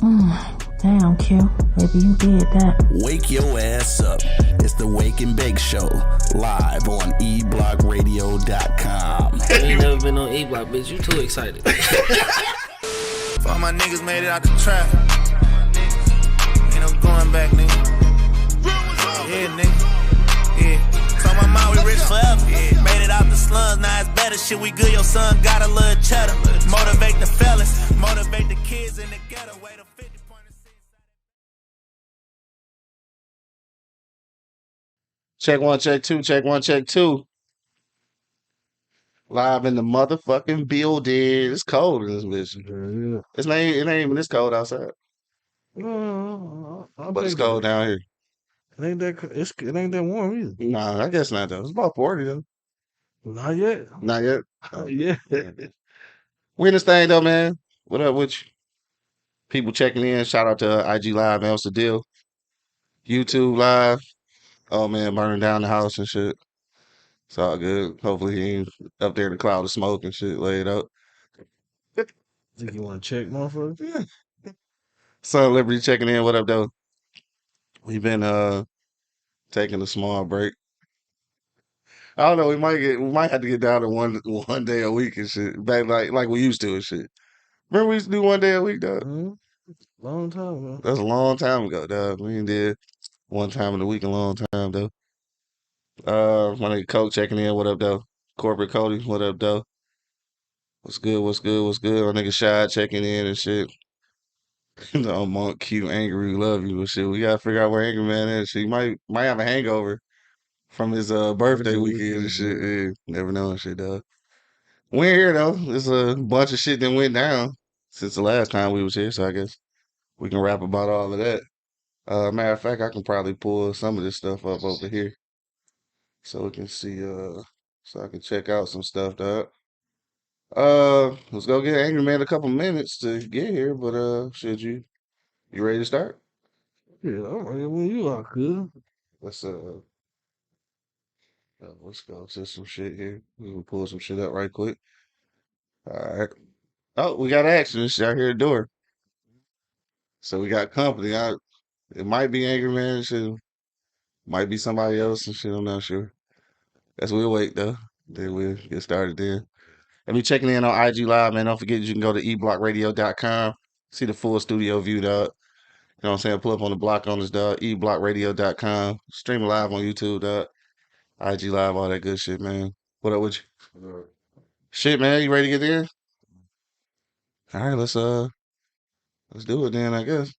Damn, Q. Maybe you did that. Wake your ass up. It's the Wake and Bake Show, live on eblockradio.com. You ain't never been on E-Block, bitch. You too excited. All my niggas made it out the trap. Ain't no going back, nigga. Yeah, nigga. Yeah. Told my mom we rich forever. Yeah. Made it out the slums, now it's better. Shit, we good. Your son got a little cheddar. Motivate the fellas, motivate the kids in the ghetto. Wait a 50 point. Check one, check two, check one, check two. Live in the motherfucking building. It's cold in this bitch. Yeah. It ain't even this cold outside. But it's cold down here. It ain't that warm either. Nah, I guess not though. It's about 40 though. Not yet. Not yet. Yeah. We in this thing though, man. What up with you? People checking in. Shout out to IG Live, man. What's the deal? YouTube Live. Oh man, burning down the house and shit. It's all good. Hopefully he ain't up there in the cloud of smoke and shit laid up. Think you want to check, motherfucker? Yeah. Son Liberty checking in. What up though? We've been taking a small break. I don't know. We might have to get down to one day a week and shit. Back like we used to and shit. Remember we used to do 1 day a week, dog? Mm-hmm. Long time ago. That's a long time ago, dog. We ain't did one time in a week a long time though. My nigga Coke checking in. What up though? Corporate Cody. What up though? What's good? What's good? What's good? My nigga Shy checking in and shit. No, Monk Q angry, we love you and shit. We gotta figure out where Angry Man is. She might have a hangover from his birthday weekend and shit. Yeah, never know and shit, dog. We ain't here though. There's a bunch of shit that went down since the last time we was here, so I guess we can rap about all of that. Matter of fact, I can probably pull some of this stuff up over here so we can see. So I can check out some stuff, dog. Let's go get Angry Man a couple minutes to get here, but should you ready to start? Yeah, I'm ready when you are, good. Let's go to some shit here. We can pull some shit up right quick. All right. Oh, we got action. It's out here at the door. So we got company. It might be Angry Man and shit. Might be somebody else and shit. I'm not sure. Guess we'll wait though. Then we'll get started then. And be checking in on IG Live, man. Don't forget you can go to eblockradio.com. See the full studio view, dog. You know what I'm saying? Pull up on the block on this, dog. eblockradio.com. Stream live on YouTube, dog. IG Live, all that good shit, man. What up with you? Shit, man. You ready to get in? All right, let's do it then, I guess.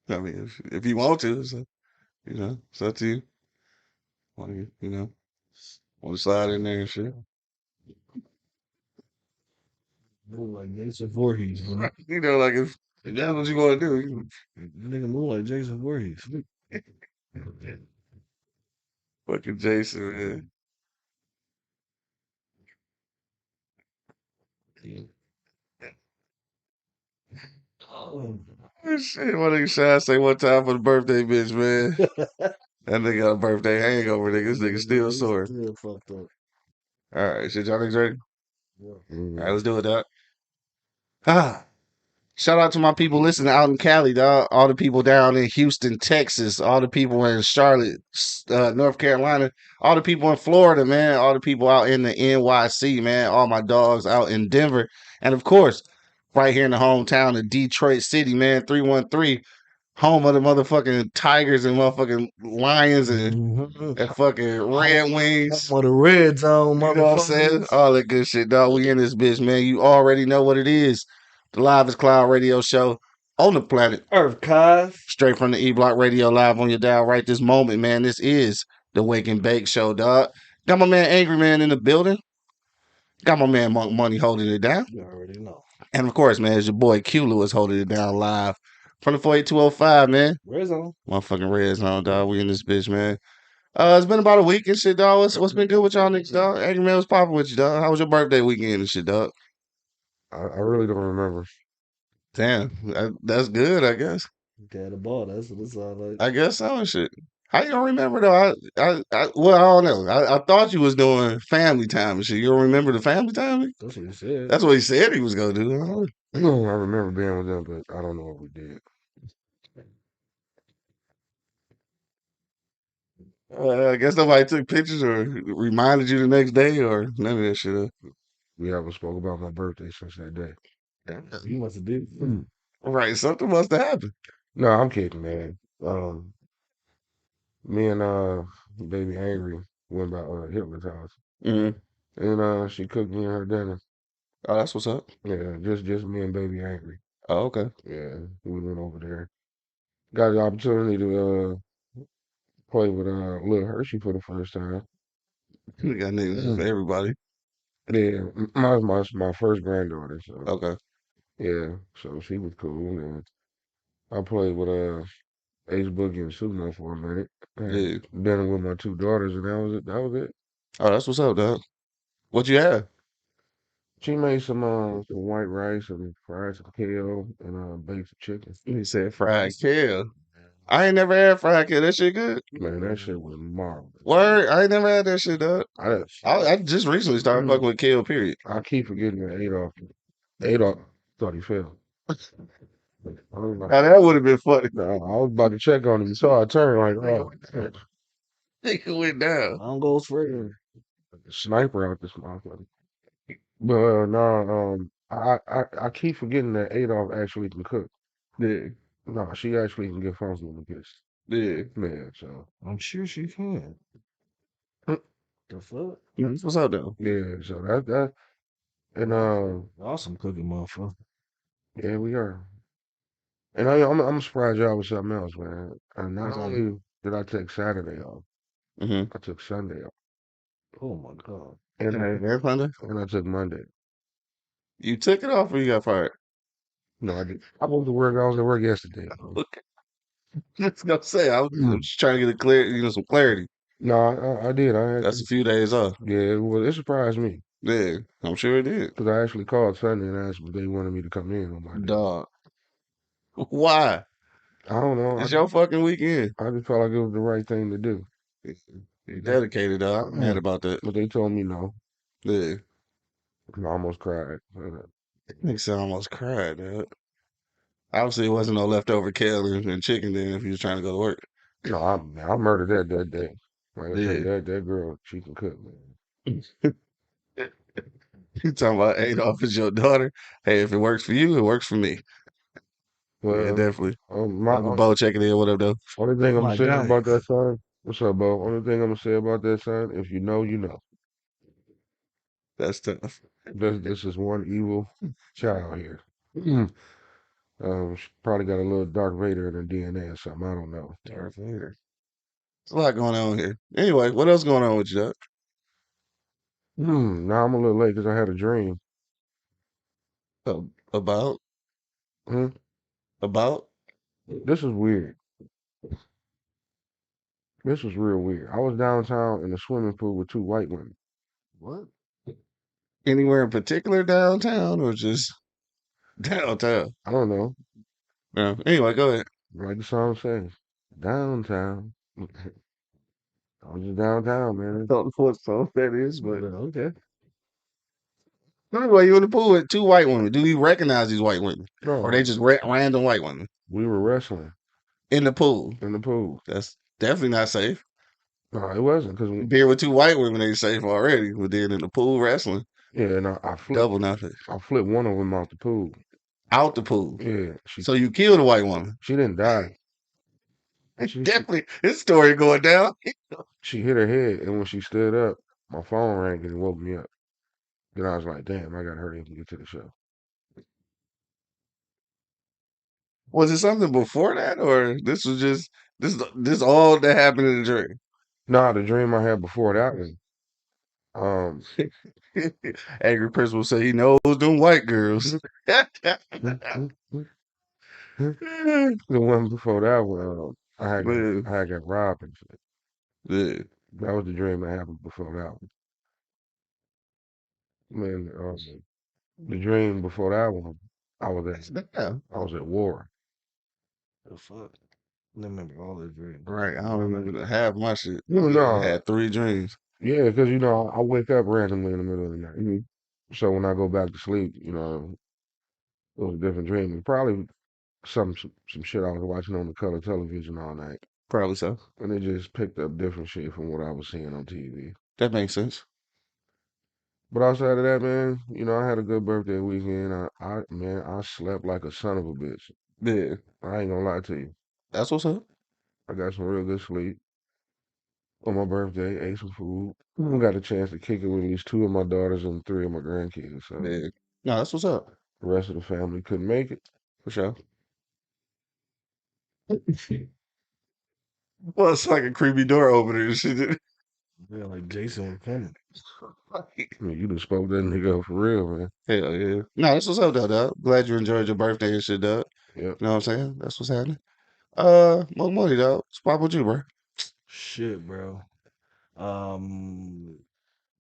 I mean, if you want to, so, it's up to you. Want to slide in there and shit. Move like Jason Voorhees, man. Like if that's what you want to do. Nigga move like Jason Voorhees. Fucking Jason, man. Oh shit, my nigga Shy say one time for the birthday bitch, man. That nigga got a birthday hangover, nigga. This nigga still sore. Still fucked up. All right, shit, y'all niggas ready? Yeah. All right, let's do it, dog. Shout out to my people listening out in Cali, dog. All the people down in Houston, Texas. All the people in Charlotte, North Carolina. All the people in Florida, man. All the people out in the NYC, man. All my dogs out in Denver. And, of course, right here in the hometown of Detroit City, man. 313. Home of the motherfucking Tigers and motherfucking Lions and fucking Red Wings. Home of the Red Zone, motherfuckers. You know what I'm saying? All that good shit, dog. We in this bitch, man. You already know what it is. The Livest Cloud radio show on the planet Earth, Kai. Straight from the E-Block Radio live on your dial right this moment, man. This is the Wake and Bake Show, dog. Got my man Angry Man in the building. Got my man Monk Money holding it down. You already know. And, of course, man, it's your boy Q Lewis holding it down live from the 48205, man. Red Zone. Motherfucking Red Zone, dog. We in this bitch, man. It's been about a week and shit, dog. What's been good with y'all niggas, dog? Angry Man, what's popping with you, dog? How was your birthday weekend and shit, dog? I really don't remember. Damn, that's good, I guess. Got the ball. That's what it's all like. I guess so and shit. How you don't remember though? I don't know. I thought you was doing family time and shit. You don't remember the family time? That's what he said. That's what he said he was gonna do. I remember being with them, but I don't know what we did. I guess nobody took pictures or reminded you the next day or none of that shit. We haven't spoke about my birthday since that day. You must have did. Right, something must have happened. No, I'm kidding, man. Me and baby Angry went by Hitler's house, Mm-hmm. and she cooked me and her dinner. Oh, that's what's up. Yeah, just me and baby Angry. Oh, okay. Yeah, we went over there. Got the opportunity to play with Lil Hershey for the first time. We got niggas for everybody. Yeah, my first granddaughter. So Okay. yeah, so she was cool. And I played with Ace Boogie and Sumo for a minute. Had Yeah. dinner with my two daughters, and that was it. That was it. Oh, that's what's up, dog. What you have? She made some white rice and fried some kale and baked some chicken. He said fried kale. I ain't never had fried kale. That shit good. Man, that shit was marvelous. Word. I ain't never had that shit, dog. I I just recently started fucking with kale, period. I keep forgetting that Adolf thought he fell. I was like, Now that would have been funny. no, I was about to check on him. So I turned like, oh, Nigga went down. Long goes for sniper out this motherfucker. But no, I keep forgetting that Adolf actually can cook. Yeah. No, she actually can get funky in the kiss. Yeah. Man, so I'm sure she can. The fuck? That's what's up, though. yeah, so that and Awesome cooking, motherfucker. yeah, we are. And I'm surprised y'all with something else, man. And not only did I take Saturday off, Mm-hmm. I took Sunday off, Oh my god. Every Sunday? and I took Monday. You took it off or you got fired? No, I did. I went to work. I was at work yesterday. Okay. Just gonna say I'm just trying to get some clarity. No, I did. I had That's a few days off. yeah. Well, it surprised me Yeah, I'm sure it did. because I actually called Sunday and asked if they wanted me to come in on Monday. Dog. Why? I don't know. It's your fucking weekend. I just felt like it was the right thing to do. You're dedicated, dog. I'm mad about that. But they told me no. Yeah. I almost cried. Nigga said I almost cried, dude. Obviously, it wasn't no leftover kale and chicken then if you was trying to go to work. No, I murdered that day. Like I say, Yeah. that girl, she can cook, man. You talking about Adolph is your daughter? Hey, if it works for you, it works for me. Yeah, Well, definitely. my Uncle Bo checking in. What up, though? only thing I'm My saying guy. about that son, what's up, Bo? Only thing I'm gonna say about that son, if you know, you know. That's tough. This is one evil child here. She probably got a little Darth Vader in her DNA or something. I don't know. Darth Vader. There's a lot going on here. Anyway, what else going on with you, Doc? Now I'm a little late because I had a dream. About? Hmm? About? This is weird. This was real weird. I was downtown in a swimming pool with two white women. What? Anywhere in particular downtown or just downtown? I don't know. Yeah. Anyway, go ahead. Like the song says, downtown. I was just downtown, man. Don't know what song that is, but Okay. anyway, you in the pool with two white women. Do you recognize these white women? Or No, they just random white women we were wrestling in the pool? in the pool. That's definitely not safe. No, it wasn't because Being with two white women ain't safe already. But then in the pool wrestling, yeah, and I flipped. double not safe. I flipped one of them out the pool. Out the pool. Yeah, So you killed a white woman. she didn't die. She Definitely, this story going down. she hit her head, and when she stood up, my phone rang and it woke me up. Then I was like, damn, I gotta hurry up and get to the show. Was it something before that, or this was just this all that happened in the dream? Nah, the dream I had before that one. Um, Angry Prince will say he knows them white girls. the one before that one, Man, I had got robbed and shit. yeah. That was the dream that happened before that one. Man, the dream before that one, Damn. I was at war. The fuck? I remember all the dreams. Right, I don't remember half my shit. No, I had 3 dreams. yeah, because I wake up randomly in the middle of the night. Mhm. So when I go back to sleep, It was a different dream. And probably some shit I was watching on the color television all night. Probably so. And it just picked up different shit from what I was seeing on TV. That makes sense. But outside of that, man, you know, I had a good birthday weekend. I slept like a son of a bitch. Yeah. I ain't gonna lie to you. That's what's up. I got some real good sleep on my birthday, ate some food. Got a chance to kick it with at least two of my daughters and three of my grandkids. So Yeah. No, that's what's up. the rest of the family couldn't make it. For sure. Well, it's like a creepy door opener and shit. Yeah, like Jason was coming. I mean, you done spoke that nigga up for real, man. Hell yeah. No, that's what's up, though, dog. Glad you enjoyed your birthday and shit, dog. Yep. You know what I'm saying? That's what's happening. More money, dog. What's pop with you, bro? Shit, bro. Um,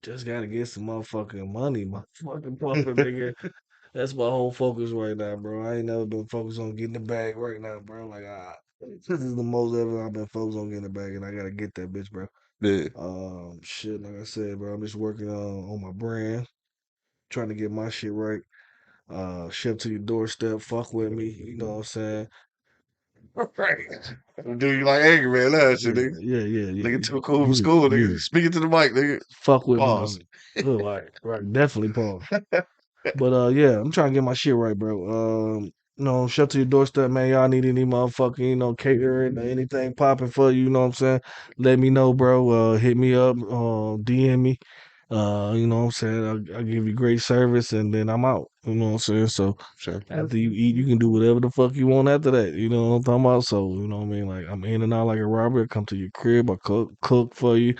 just gotta get some motherfucking money, motherfucking pumping, nigga. That's my whole focus right now, bro. I ain't never been focused on getting the bag right now, bro. Like, this is the most ever I've been focused on getting the bag, and I gotta get that bitch, bro. Yeah. Shit, like I said, bro, I'm just working on my brand, trying to get my shit right. Ship to your doorstep, fuck with me, you know what I'm saying? Right. Dude, you like angry, man. That shit, Yeah, nigga. yeah, yeah, Nigga yeah, too cool for yeah, school, yeah. nigga. Speaking to the mic, nigga. Fuck with me, Pause. homie. Look like, right, definitely pause. But yeah, I'm trying to get my shit right, bro. Shut to your doorstep, man. Y'all need any motherfucking, catering or anything popping for you, you know what I'm saying? Let me know, bro. Hit me up, DM me. You know what I'm saying? I'll give you great service and then I'm out. You know what I'm saying? So Sure. after you eat, you can do whatever the fuck you want after that. You know what I'm talking about? So, you know what I mean? Like I'm in and out like a robber. I come to your crib, I cook for you. You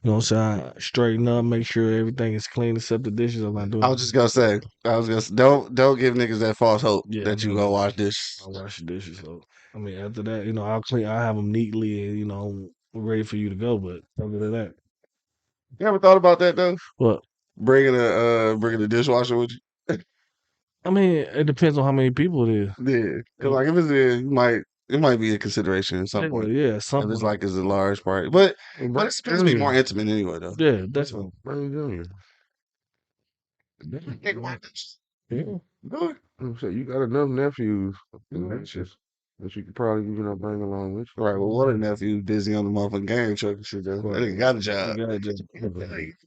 know what I'm saying? I straighten up, make sure everything is clean except the dishes. I'm not I doing was just gonna say, don't give niggas that false hope yeah, that I'm you not gonna doing wash that. this. I wash the dishes. So I mean after that, I'll have them neatly and ready for you to go. But other than that, You ever thought about that though? well, Bringing a dishwasher with you? I mean, it depends on how many people it is. Yeah. Cause Mm, like if it's there, it might be a consideration at some Yeah, point. yeah, at some If it's point. like it's a large party. But Bring it's supposed to be more Junior. intimate anyway though. Yeah, definitely. Bring Junior. Nigga, why not? Yeah. Do it. I'm saying you got enough nephews and nieces that you could probably, bring along with Right, well, one of the nephews busy on the motherfucking game truck and shit though. you. That nigga got a You job. gotta just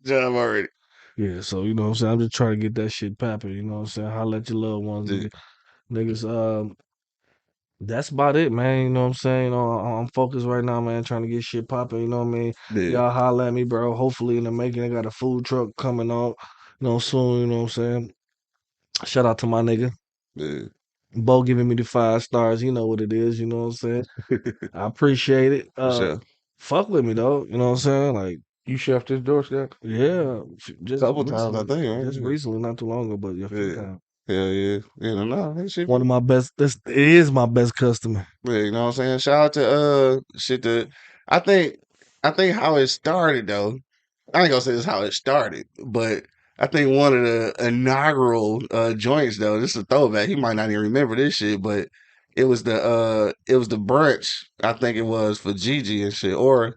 Job already. yeah, so you know what I'm saying? I'm just trying to get that shit popping, you know what I'm saying? Holla at your loved ones, Yeah. niggas. That's about it, man. You know what I'm saying? I'm focused right now, man, trying to get shit popping, you know what I mean? Yeah. Y'all holla at me, bro. Hopefully in the making, I got a food truck coming out, soon, you know what I'm saying? Shout out to my nigga. Yeah. Bo giving me the 5 stars. You know what it is, you know what I'm saying? I appreciate it. For sure. Fuck with me though, you know what I'm saying? Like, You chef this doorstep? yeah, just Couple times, I recently, think, right? not too long ago, but a few Yeah. times. Hell yeah. Yeah, no, that shit. One of my best. It is my best customer. Yeah, you know what I'm saying? Shout out to shit to I think I think how it started though. I ain't gonna say this how it started, but I think one of the inaugural joints though, this is a throwback. He might not even remember this shit, but it was the brunch, I think it was for Gigi and shit, or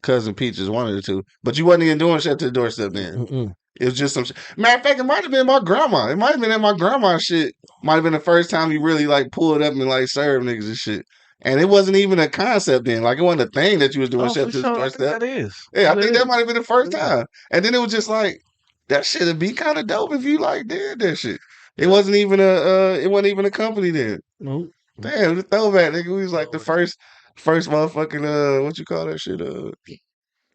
Cousin Peaches, one of the two. But you wasn't even doing shit to the doorstep then. Mm-mm. It was just some shit. Matter of fact, it might have been my grandma. It might have been at my grandma's shit. Might have been the first time you really like pulled up and like served niggas and shit. And it wasn't even a concept then. Like it wasn't a thing that you was doing Oh, shit for to the sure. I think doorstep. that is. Yeah, I That think that is. might have been the first Yeah. time. And then it was just like that shit'd be kind of dope if you like did that shit. It Yeah. wasn't even a company then. Nope. Damn, the throwback nigga. We was like the No. first motherfucking what you call that shit?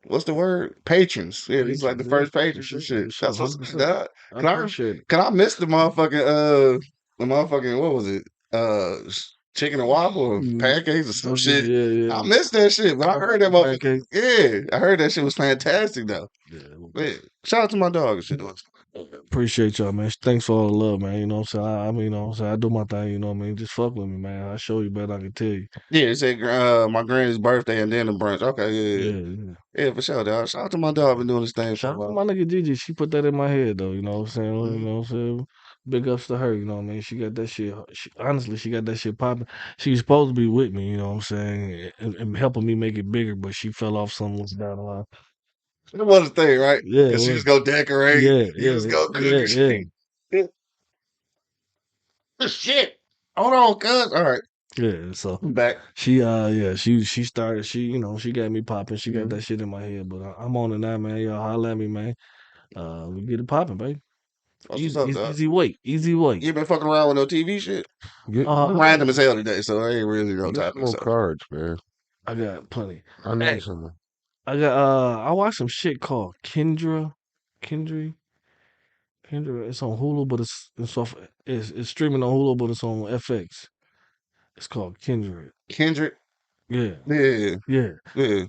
What's the word? Patrons. Yeah, these like the Patrons. Yeah. first For patrons and sure. shit. For sure. That's what's 100%. that. I Can I appreciate it. can I miss the motherfucking what was it? Chicken and waffle or pancakes or some Oh, yeah, shit. yeah, I yeah. missed that shit, but I heard that motherfucker. Pancake. Yeah, I heard that shit was fantastic though. Yeah. Yeah. Shout out to my dog and shit. Appreciate y'all, man. Thanks for all the love, man. You know what I'm saying? I mean, you know what I'm saying? I do my thing, you know what I mean? Just fuck with me, man. I show you better I can tell you. Yeah, it said my granny's birthday and then the brunch. Okay, yeah, yeah. Yeah, yeah. Yeah, for sure, dog. Shout out to my dog. Been doing this thing for a Shout out to while. my nigga Gigi. She put that in my head though, you know what I'm saying? You Mhm. know what I'm saying? Big ups to her, you know what I mean? She got that shit. Honestly, she got that shit popping. She's supposed to be with me, you know what I'm saying? And helping me make it bigger, but she fell off somewhere down the line. It was a thing, right? Yeah, it Because she was. was gonna decorate. Yeah, You yeah, was gonna cook yeah, and yeah. shit. Shit. Hold on, cuz. All right. Yeah, so I'm back. she started, she got me popping. She got Mhm. that shit in my head, but I'm on it now, man. Y'all holler at me, man. We get it popping, baby. That's what's up, dog. Easy weight, easy weight. You been fucking around with no TV shit? Get Random as hell today, so I ain't really no get some topic. more So cards, man. I got plenty. I need Hey, some. I watched some shit called Kendra, Kendra. It's on Hulu, but it's streaming on Hulu, but it's on FX. It's called Kendra. Kendrick, Yeah, yeah, yeah. yeah.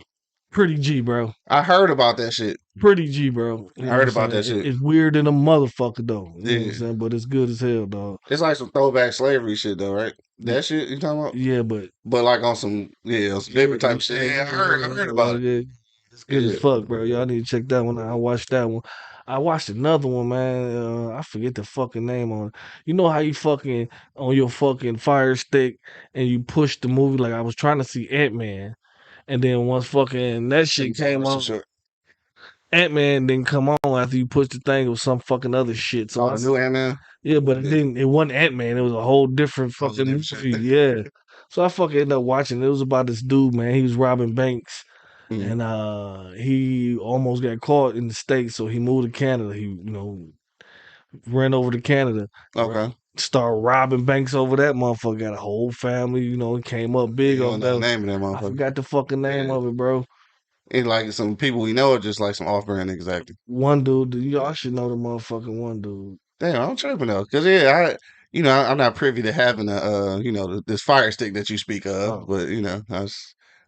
Pretty G, bro. I heard about that shit. Pretty G, bro. You I know what heard I'm about saying? that shit. It's weird in a motherfucker though. You know what I'm Yeah, saying? But it's good as hell, dog. it's like some throwback slavery shit though, right? Y- That shit you talking about? Yeah, but But like on some on some different type of shit. Yeah, I heard about it. yeah. It's good as Yeah. fuck, bro. Y'all need to check that one out. I watched that one. I watched another one, man. I forget the fucking name on it. You know how you fucking on your fucking Fire Stick and you push the movie, like I was trying to see Ant-Man, and then once fucking that shit came What's the on, short? Ant-Man didn't come on after you pushed the thing. It was some fucking other shit. So Oh, the new Ant Man. yeah, but it Yeah, didn't. It wasn't Ant-Man. It was a whole different all the fucking different shit. movie. Yeah. So I fucking ended up watching. It was about this dude, man. He was robbing banks, Mm, and he almost got caught in the States. So he moved to Canada. He ran over to Canada, ro- okay. started robbing banks over that motherfucker. Got a whole family. It came up big You over don't know the there. name of that I motherfucker. forgot the fucking name Yeah. of it, bro. And like some people we know are just like some off brand niggas acting. One dude, y'all should know the motherfucking one dude. Damn, I'm tripping though. Cause yeah, I'm not privy to having this fire stick that you speak of, Oh, but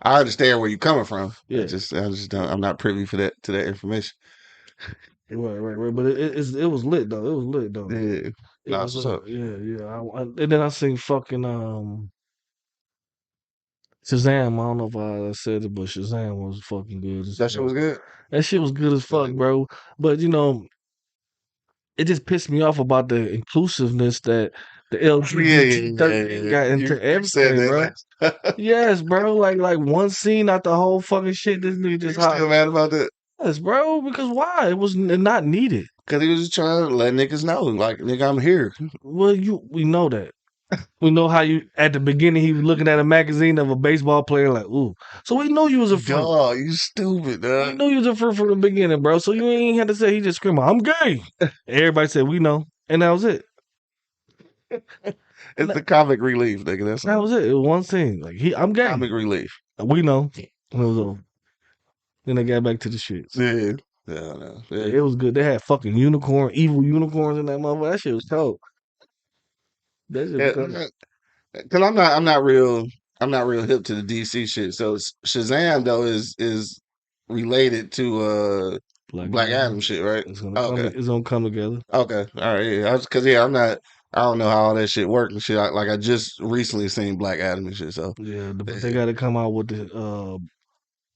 I understand where you're coming from. yeah. I just don't, I'm not privy for that to that information. Right. But it was lit though. It was lit though. Yeah. It Nah, was, that's what's up. yeah. And then I seen fucking Shazam. I don't know if I said it, but Shazam was fucking good as That shit hell. was good. That shit was good as fuck, bro. But it just pissed me off about the inclusiveness that the LGBT 13 got into You said everything, that bro. last. Yes, bro. Like one scene out the whole fucking shit. This nigga You just hot. still mad about that? Yes, bro. Because why? It was not needed. Cause he was just trying to let niggas know, like, nigga, I'm here. Well, we know that. We know how you at the beginning he was looking at a magazine of a baseball player like, ooh. So we know you was a fruit. Dog, you stupid, We dog. knew you was a fruit from the beginning, bro. So you ain't had to say he just screaming, I'm gay. Everybody said we know. And that was it. It's the comic relief, nigga. That's That all. was it. It was one scene. Like I'm gay. Comic relief. We know. And it was over. Then they got back to the shits. Yeah. Yeah, no. Yeah, Yeah. it was good. They had fucking evil unicorns in that motherfucker. That shit was dope. That shit was dope. Yeah, cause I'm not real hip to the DC shit. So Shazam though is related to Black Black Adam Adam. shit, right? It's gonna come. Okay. It's gonna come together. Okay. All right. Yeah. Cause I'm not. I don't know how all that shit worked and shit. I just recently seen Black Adam and shit. So Yeah, but they yeah. got to come out with the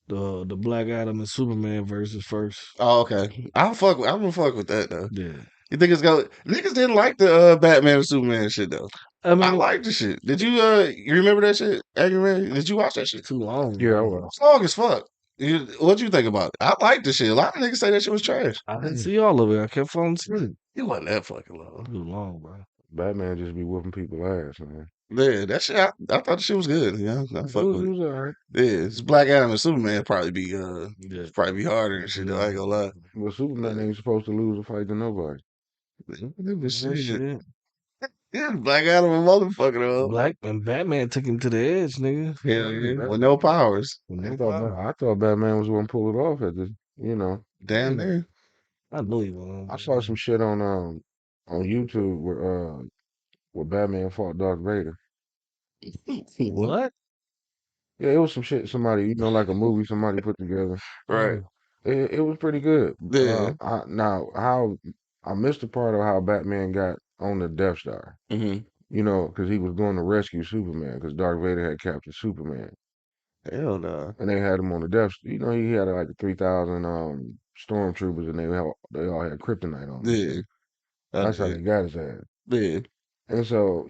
Black Adam and Superman versus first. Oh, okay. I'm gonna fuck with that though. Yeah, You think it's going? Niggas didn't like the Batman and Superman shit though. I I mean, like the shit. Did you remember that shit? Angry Man? Did you watch that shit? too long, Yeah, bro. It's long as fuck. What you think about it? I like the shit. A lot of niggas say that shit was trash. I didn't see all of it. I kept falling asleep. It wasn't that fucking long. Too long, bro. Batman just be whooping people ass, man. Yeah, that shit. I thought the shit was good. Yeah, I It fuck was, with it it. was alright. Yeah, it's Black Adam and Superman Yeah, probably be harder and shit though. I ain't gonna lie. Well, Superman ain't supposed to lose a fight to nobody. Yeah, that shit. shit. Yeah, Black Adam a motherfucker though. Black and Batman took him to the edge, nigga. Hell yeah, with no powers. I thought Batman was going to pull it off at Damn near. I knew he was. I saw some shit on YouTube where Batman fought Darth Vader. What? Yeah, it was some shit somebody, like a movie somebody put together. Right. It was pretty good. Yeah. Now how I missed the part of how Batman got on the Death Star. Mm-hmm. Because he was going to rescue Superman because Darth Vader had captured Superman Hell no. and they had him on the Death. He had like 3,000 stormtroopers and they all had kryptonite on them. Yeah. That's how Yeah. they got his ass. Yeah. And so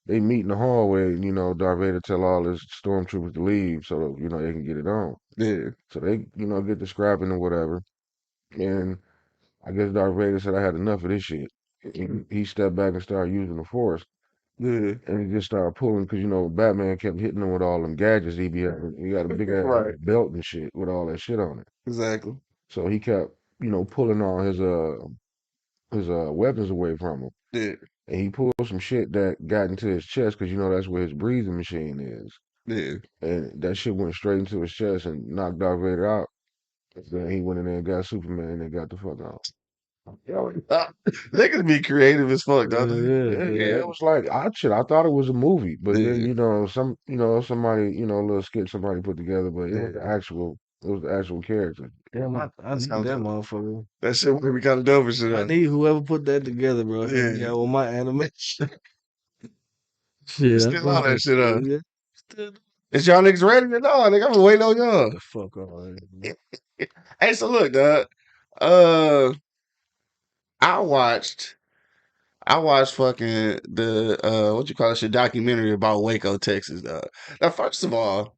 they meet in the hallway. Darth Vader tell all his stormtroopers to leave so they can get it on. Yeah. So they get the scrapping or whatever. And I guess Darth Vader said, I had enough of this shit. He stepped back and started using the Force. Yeah. And he just started pulling because Batman kept hitting him with all them gadgets. He got a big ass Right. belt and shit with all that shit on it. Exactly. So he kept pulling all his weapons away from him. Yeah. And he pulled some shit that got into his chest because that's where his breathing machine is. Yeah. And that shit went straight into his chest and knocked Darth Vader out. Then he went in there and got Superman and got the fuck out. Yo, niggas be creative as fuck, don't they? Yeah, it was like I thought it was a movie, but then Yeah. somebody a little skit somebody put together, but it was the actual character. Damn, I need Sounds that dope. motherfucker. That shit would be kind of dope and shit. I Huh? need whoever put that together, bro. Yeah. Yeah, with my animation. You Shit, I still all that fucking shit up. yeah. Still do Is y'all niggas ready or no? Nigga, I'm waiting on y'all. the fuck all right. Hey, so look, dog. Uh, I watched fucking the what you call it shit documentary about Waco, Texas, dog. Now, first of all,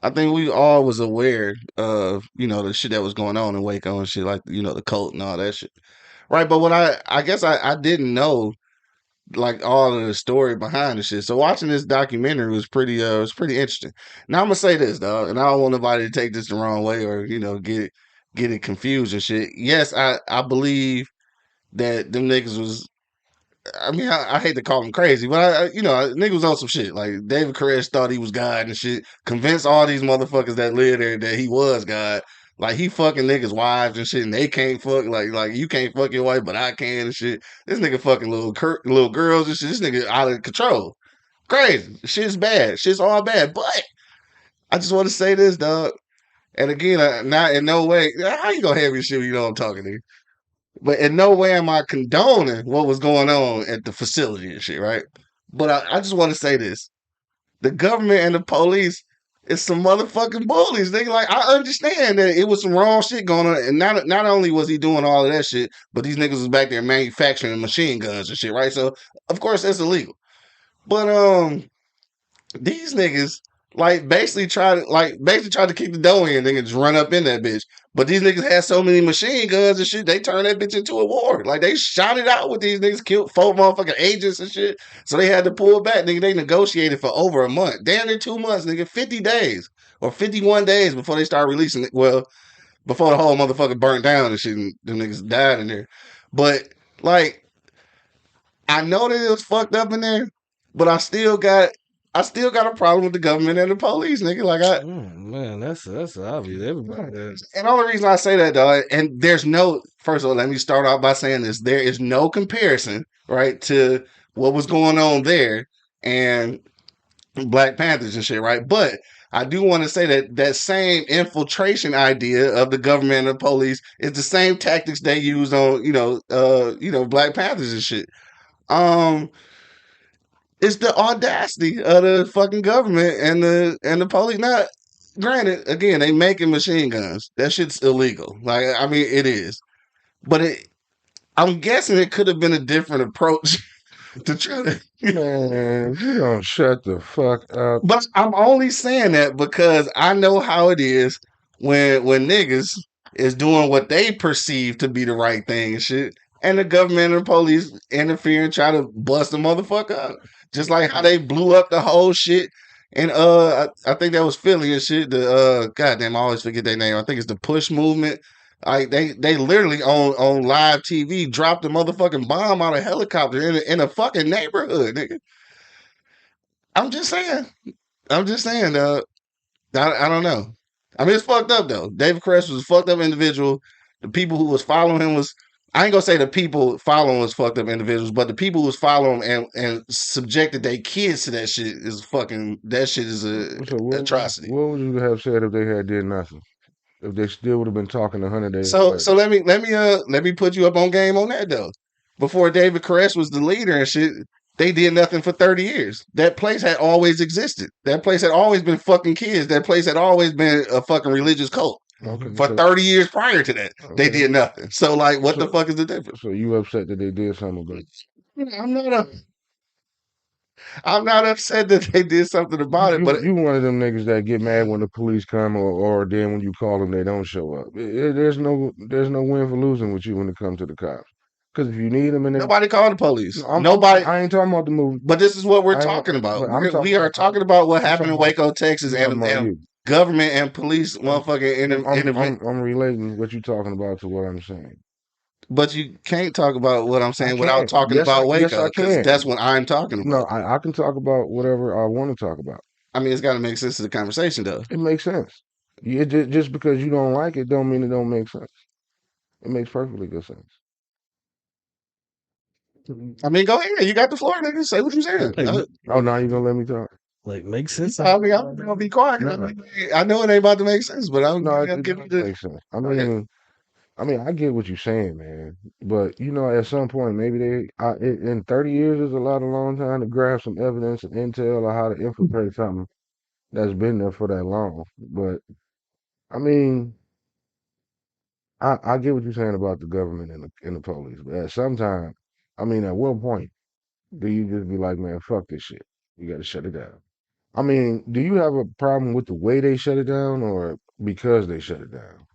I think we all was aware of, the shit that was going on in Waco and shit, like, the cult and all that shit. Right. But what I guess I didn't know like all of the story behind the shit. So watching this documentary was pretty interesting. Now I'm gonna say this, dog, and I don't want nobody to take this the wrong way or, get it confused and shit. Yes, I believe that them niggas was I mean, I hate to call him crazy, but nigga was on some shit. Like David Koresh thought he was God and shit. Convinced all these motherfuckers that live there that he was God. Like he fucking niggas' wives and shit, and they can't fuck. Like you can't fuck your wife, but I can and shit. This nigga fucking little girls and shit. This nigga out of control. Crazy. Shit's bad. Shit's all bad. But I just want to say this, dog. And again, not in no way. How you gonna have your shit when you know I'm talking to you? But in no way am I condoning what was going on at the facility and shit, right? But I just want to say this. The government and the police is some motherfucking bullies. They like I understand that it was some wrong shit going on. And not only was he doing all of that shit, but these niggas was back there manufacturing machine guns and shit, right? So of course that's illegal. But these niggas basically tried to kick the door in, nigga, just run up in that bitch. But these niggas had so many machine guns and shit, they turned that bitch into a war. Like they shot it out with these niggas, killed 4 motherfucking agents and shit. So they had to pull back, nigga. They negotiated for over a month, damn near 2 months, nigga, 50 days or 51 days before they started releasing it. Well, before the whole motherfucker burnt down and shit, and them niggas died in there. But like, I know that it was fucked up in there, but I still got a problem with the government and the police, nigga. Like Man, that's obvious. Everybody does. and the only reason I say that, dog, and first of all, let me start off by saying this: there is no comparison, right, to what was going on there and Black Panthers and shit, right? But I do want to say that that same infiltration idea of the government and the police is the same tactics they used on, Black Panthers and shit. Um, it's the audacity of the fucking government and the police. Not granted, again, they making machine guns. That shit's illegal. Like I mean, it is. But I'm guessing it could have been a different approach to try to. Man, you don't shut the fuck up. But I'm only saying that because I know how it is when niggas is doing what they perceive to be the right thing and shit, and the government and the police interfere and try to bust the motherfucker up. Just like how they blew up the whole shit. And I think that was Philly and shit. The goddamn, I always forget their name. I think it's the Push Movement. Like they literally on live TV dropped a motherfucking bomb out of helicopter in a fucking neighborhood, nigga. I'm just saying. I'm just saying, I don't know. I mean, it's fucked up though. David Koresh was a fucked up individual. The people who was following him was I ain't gonna say the people following was fucked up individuals, but the people who was following and subjected their kids to that shit is fucking that shit is a So atrocity. what would you have said if they had did nothing? If they still would have been talking 100 days So later? so let me put you up on game on that though. Before David Koresh was the leader and shit, they did nothing for 30 years. That place had always existed. That place had always been fucking kids. That place had always been a fucking religious cult. Okay, For 30 years prior to that, they did nothing. So like what the fuck is the difference? So you upset that they did something about it? I'm not I'm not upset that they did something about it, but You one of them niggas that get mad when the police come, or then when you call them, they don't show up. There's no win for losing with you when it comes to the cops. Because if you need them, and Nobody called the police. no, Nobody. I ain't talking about the movie. But this is what we're I ain't, talking about. but I'm We are talking. talking about what I'm happened talking in about. Waco, Texas, I'm talking about and you. government and police, motherfucking I'm relating what you're talking about to what I'm saying. But you can't talk about what I'm I saying without can. talking about Yes, Waco, I because can. that's what I'm talking No, about. I can talk about whatever I want to talk about. I mean, it's got to make sense to the conversation, though. It makes sense. Just because you don't like it, don't mean it don't make sense. It makes perfectly good sense. I mean, go ahead. You got the floor, nigga. Say what you saying. Like, Oh, now you gonna let me talk? like makes sense. I mean, I'm gonna be quiet. 'Cause No, I know it ain't about to make sense, but I'm no, gonna it give you does the. make sense. I get what you're saying, man. But at some point, maybe in 30 years is a long time to grab some evidence and intel on how to infiltrate something that's been there for that long. But I mean, I get what you're saying about the government and the police. But at some time, at what point do you just be like, man, fuck this shit? You got to shut it down. I mean, do you have a problem with the way they shut it down, or because they shut it down?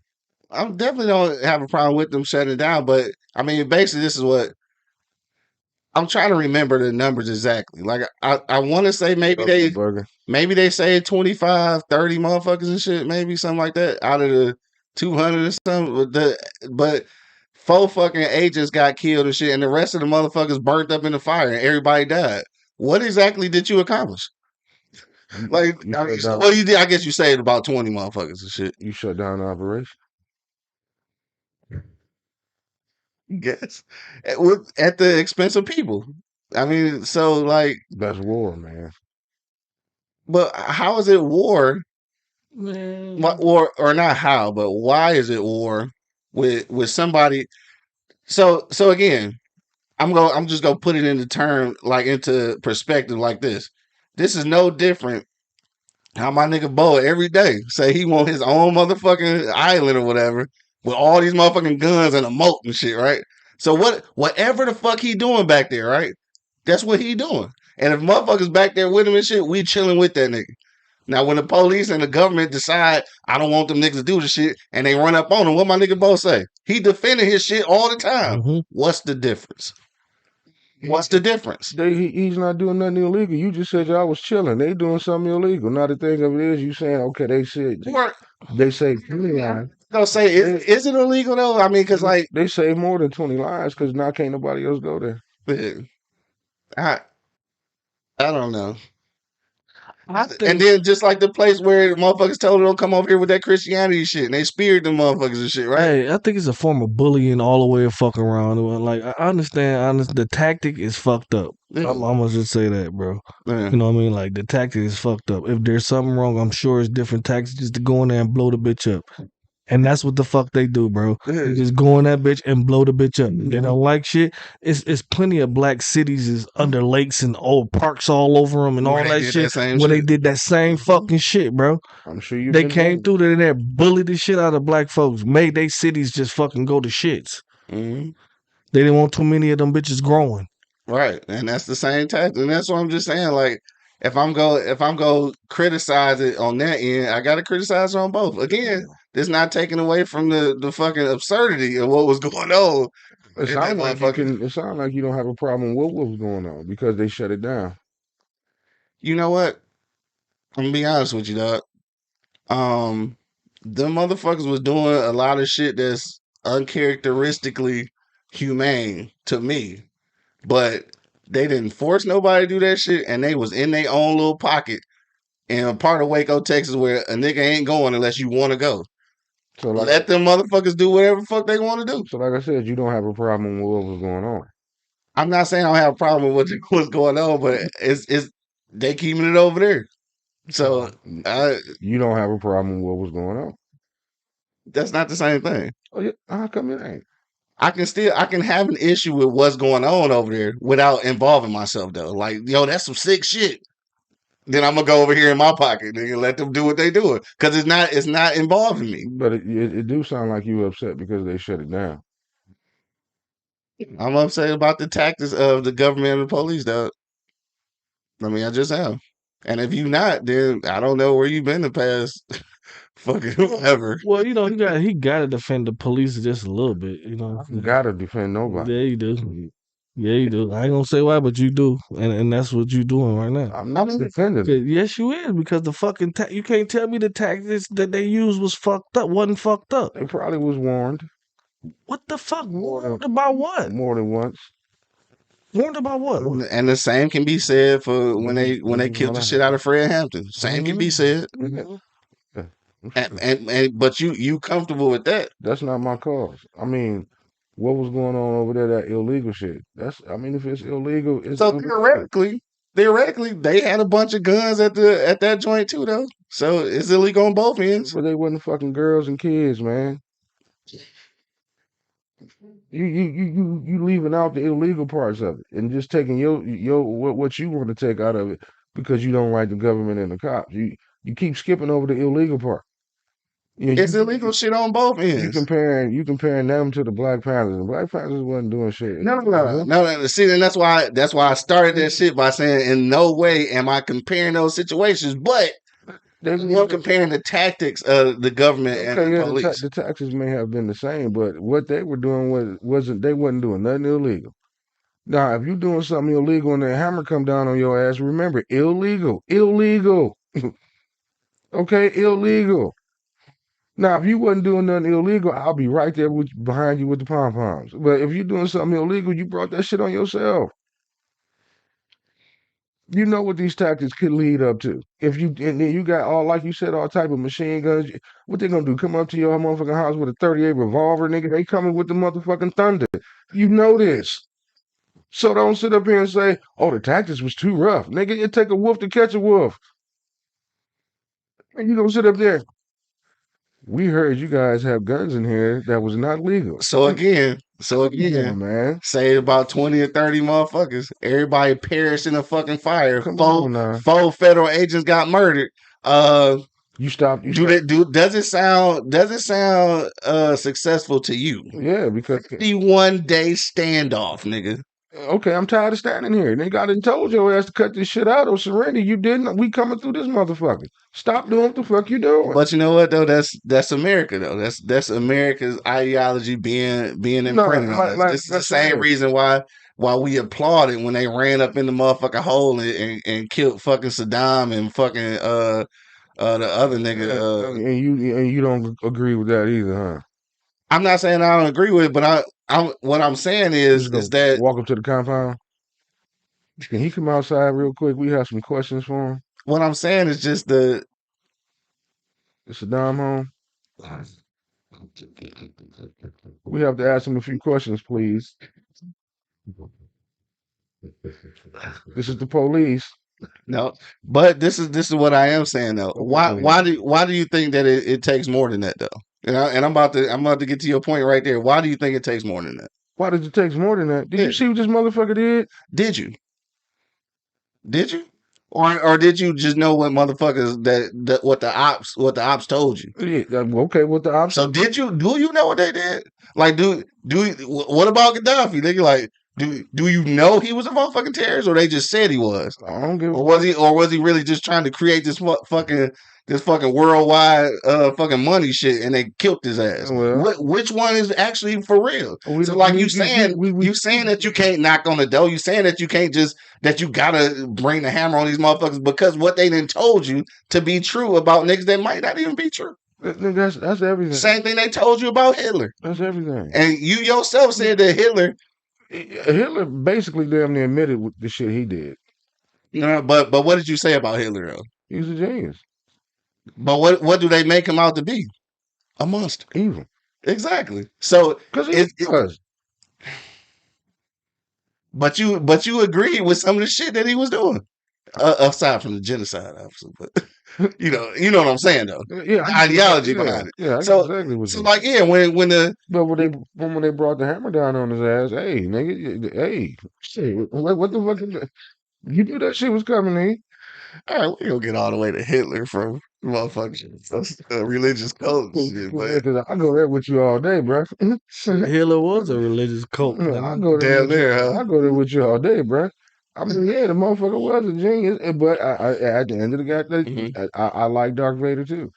I definitely don't have a problem with them shutting it down, but I mean, basically, this is what I'm trying to remember the numbers exactly. Like, I want to say Burger. maybe they say 25, 30 motherfuckers and shit, maybe something like that out of the 200 or something. But four fucking agents got killed and shit, and the rest of the motherfuckers burnt up in the fire and everybody died. What exactly did you accomplish? Like, You I mean, shut so down. what do you did? I guess you saved about 20 motherfuckers and shit. You shut down the operation. I guess at the expense of people. I mean, so like, That's war, man. but how is it war? Man. Or not how, but why is it war with somebody? So again, I'm just gonna put it into term like into perspective like this. This is no different. How my nigga Bo every day say he want his own motherfucking island or whatever with all these motherfucking guns and a moat and shit, right? So whatever the fuck he doing back there, right? That's what he doing. And if motherfuckers back there with him and shit, we chilling with that nigga. Now, when the police and the government decide I don't want them niggas to do the shit and they run up on him, what my nigga Bo say? He defending his shit all the time. Mm-hmm. What's the difference? What's the difference? He's not doing nothing illegal. You just said y'all was chilling. They doing something illegal. Now the thing of it is, you saying okay? Or They say 20 lives. they'll say, is it illegal though? I mean, because like They say more than 20 lives because now can't nobody else go there. I I don't know. I And think. then just like the place where motherfuckers told them don't come over here with that Christianity shit, and they speared them motherfuckers and shit, right? Hey, I think it's a form of bullying all the way of fucking around. Like I understand, the tactic is fucked up. Yeah. I'm gonna just say that, bro. Yeah. You know what I mean? Like the tactic is fucked up. If there's something wrong, I'm sure it's different tactics just to go in there and blow the bitch up. And that's what the fuck they do, bro. They just go in that bitch and blow the bitch up. They don't like shit. It's plenty of black cities is under lakes and old parks all over them and Where all they that did shit. that same Where they shit. did that same fucking shit, bro. I'm sure you've They been came bullied. through there, bullied the shit out of black folks, made they cities just fucking go to shits. Mm-hmm. They didn't want too many of them bitches growing. Right, and that's the same tactic, and that's what I'm just saying. Like, if I'm go criticize it on that end, I gotta criticize it on both. Again, it's not taking away from the fucking absurdity of what was going on. It in that sounds like motherfucker. It sounds like you don't have a problem with what was going on because they shut it down. You know what? I'm gonna be honest with you, dog. Them motherfuckers was doing a lot of shit that's uncharacteristically humane to me, but they didn't force nobody to do that shit, and they was in their own little pocket in a part of Waco, Texas, where a nigga ain't going unless you want to go. So Let them motherfuckers do whatever the fuck they want to do. so like I said, you don't have a problem with what was going on. I'm not saying I don't have a problem with what's going on, but it's they keeping it over there. So You don't have a problem with what was going on. that's not the same thing. Oh yeah, how come it ain't? I can have an issue with what's going on over there without involving myself though. Like, yo, that's some sick shit. Then I'm gonna go over here in my pocket and let them do what they doing because it's not involving me. But it do sound like you upset because they shut it down. I'm upset about the tactics of the government and the police, though. I mean, I just am. And if you not, then I don't know where you've been the past fucking whoever. Well, he got to defend the police just a little bit. I gotta defend nobody. Yeah, you do. Yeah, you do. I ain't gonna say why, but you do, and that's what you doing right now. I'm not defending. Yes, you is, because the fucking you can't tell me the tactics that they used was fucked up. Wasn't fucked up. They probably was warned. What the fuck? Warned about what? More than once. Warned about what? And the same can be said for when they killed the shit out of Fred Hampton. Same can be said. Yeah. And but you comfortable with that? That's not my cause. I mean, what was going on over there? That illegal shit. If it's illegal, it's So illegal. theoretically, they had a bunch of guns at that joint too, though. So it's illegal on both ends. But they wasn't fucking girls and kids, man. You leaving out the illegal parts of it and just taking your what you want to take out of it because you don't like the government and the cops. You keep skipping over the illegal part. It's illegal shit on both You ends. comparing them to the Black Panthers. The Black Panthers wasn't doing shit. No. See, and that's why I started that shit by saying in no way am I comparing those situations, but I'm comparing the tactics of the government and the police. The taxes may have been the same, but what they were doing wasn't doing nothing illegal. Now, if you're doing something illegal and the hammer come down on your ass, remember, illegal. Okay, illegal. Now, if you wasn't doing nothing illegal, I'll be right there behind you with the pom-poms. But if you're doing something illegal, you brought that shit on yourself. You know what these tactics could lead up to. And then you got like you said, all type of machine guns. What they gonna do? Come up to your motherfucking house with a 38 revolver, nigga? They coming with the motherfucking thunder. You know this. So don't sit up here and say, "Oh, the tactics was too rough, nigga." It take a wolf to catch a wolf. And you don't sit up there. We heard you guys have guns in here that was not legal. So again, man. say about 20 or 30 motherfuckers. Everybody perished in a fucking fire. Come on now. 4 federal agents got murdered. Does it sound successful to you? Yeah, because 51-day standoff, nigga. Okay, I'm tired of standing here. They got and told your ass to cut this shit out or surrender. You didn't. We coming through this motherfucker. Stop doing what the fuck you doing. But you know what though? That's America though. That's America's ideology being imprinted on us. This is the same reason why we applauded when they ran up in the motherfucking hole and killed fucking Saddam and fucking the other nigga. And you don't agree with that either, huh? I'm not saying I don't agree with it, but what I'm saying is that walk up to the compound. Can he come outside real quick? We have some questions for him. What I'm saying is just Is Saddam home? We have to ask him a few questions, please. This is the police. No, but this is what I am saying though. Why do you think that it takes more than that though? And I'm about to get to your point right there. Why do you think it takes more than that? Why did it take more than that? Did you see what this motherfucker did? Did you? Or did you just know what motherfuckers what the ops told you? Yeah, okay, what the ops. So do you know what they did? Like what about Gaddafi? Nigga, like do you know he was a motherfucking terrorist, or they just said he was? I don't give. Or was he really just trying to create this fucking worldwide fucking money shit, and they killed his ass? Well, Which one is actually for real? So like you saying that you can't knock on the door. You saying that you can't that you gotta bring the hammer on these motherfuckers because what they done told you to be true about niggas that might not even be true. That's everything. Same thing they told you about Hitler. That's everything. And you yourself said that Hitler basically damn near admitted with the shit he did. But what did you say about Hitler though? He was a genius. But what do they make him out to be? A monster. Evil. Exactly. So because he was. But you agreed with some of the shit that he was doing, aside from the genocide, obviously. But you know what I'm saying though. Yeah, the ideology behind it. Yeah, so exactly what like when they brought the hammer down on his ass, hey nigga, hey, shit, what the fuck? You knew that shit was coming in. All right, we gonna get all the way to Hitler from motherfucking religious cult shit, because I go there with you all day, bro. Hitler was a religious cult. I go there. I go there with you all day, bro. I mean, yeah, the motherfucker was a genius, but I at the end of the day, I like Darth Vader too.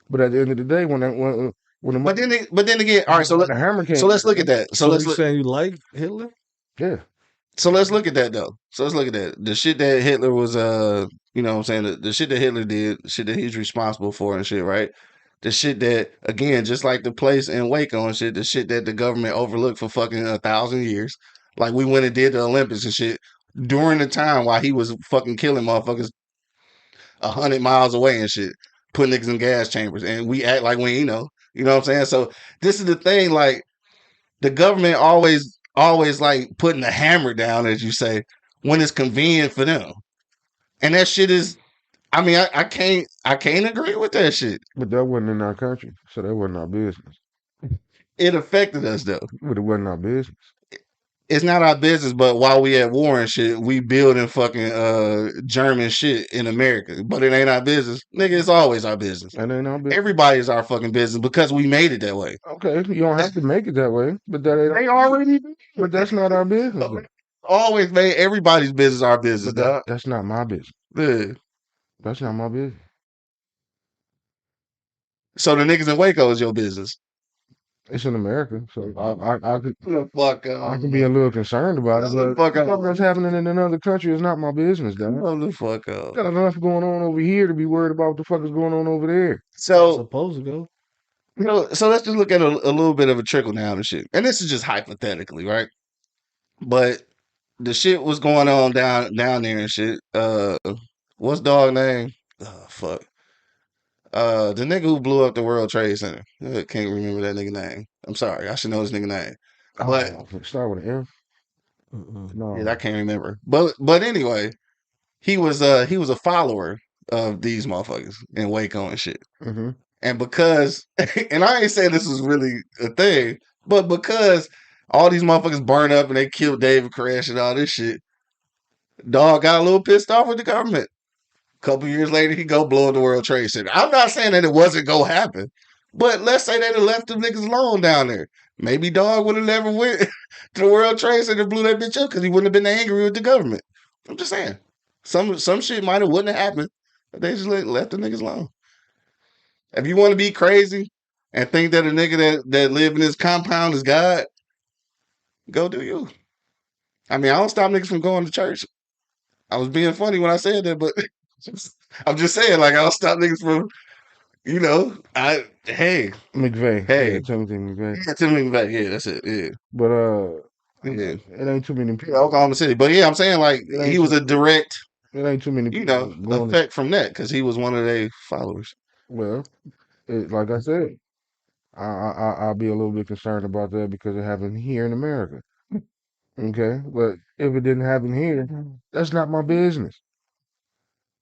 But at the end of the day, when the but then again, all right. when the hammer came, So let's look at that. So So let's you look. saying you like Hitler? yeah, So let's look at that though. So let's look at that. The shit that Hitler was you know what I'm saying, the shit that Hitler did, shit that he's responsible for and shit, right? The shit that again, just like the place in Waco and shit, the shit that the government overlooked for fucking 1,000 years. Like we went and did the Olympics and shit during the time while he was fucking killing motherfuckers 100 miles away and shit, putting niggas in gas chambers. And we act like we ain't know. You know what I'm saying? So this is the thing, like the government always like putting the hammer down, as you say, when it's convenient for them. And that shit is, I mean, I can't agree with that shit. but that wasn't in our country, so that wasn't our business. It affected us though. But it wasn't our business. It's not our business, but while we at war and shit, we building fucking German shit in America. But it ain't our business. Nigga, it's always our business. That ain't our business. Everybody is our fucking business because we made it that way. Okay, you don't have to make it that way, but that ain't. They already did. But that's not our business. Though. Always made everybody's business our business, But dog. that's not my business. Yeah. That's not my business. So the niggas in Waco is your business. It's in America, so I could The fuck I can be a little concerned about it, the but fuck up. stuff that's happening in another country is not my business, dog. Hold the fuck up. Got enough going on over here to be worried about what the fuck is going on over there. So Supposed to go. so let's just look at a little bit of a trickle down and shit. And this is just hypothetically, right? But the shit was going on down there and shit. What's dog name? Oh fuck. The nigga who blew up the World Trade Center. I can't remember that nigga name. I'm sorry. I should know his nigga name. But Start with an F. No, yeah, I can't remember. But anyway, he was a follower of these motherfuckers in Waco and shit. mm-hmm. And because and I ain't saying this was really a thing, but because all these motherfuckers burned up and they killed David Koresh and all this shit, dog got a little pissed off with the government. Couple years later, he go blow up the World Trade Center. I'm not saying that it wasn't gonna happen, but let's say they'd have left them niggas alone down there. Maybe dog would have never went to the World Trade Center and blew that bitch up because he wouldn't have been angry with the government. I'm just saying. Some shit might have wouldn't have happened. But they just left the niggas alone. If you want to be crazy and think that a nigga that live in this compound is God, go do you. I mean, I don't stop niggas from going to church. I was being funny when I said that, but I'm just saying, like, I don't stop niggas from, you know, hey. McVeigh. Hey. Yeah, Timothy McVeigh. Yeah, Tim McVeigh. Yeah, that's it. Yeah. But Yeah. it ain't too many people. Yeah, Oklahoma City. But yeah, I'm saying, like, he was a direct, It ain't too many you people. know, effect from that because he was one of their followers. Well, like I said, I'll be a little bit concerned about that because it happened here in America. Okay, but if it didn't happen here, that's not my business.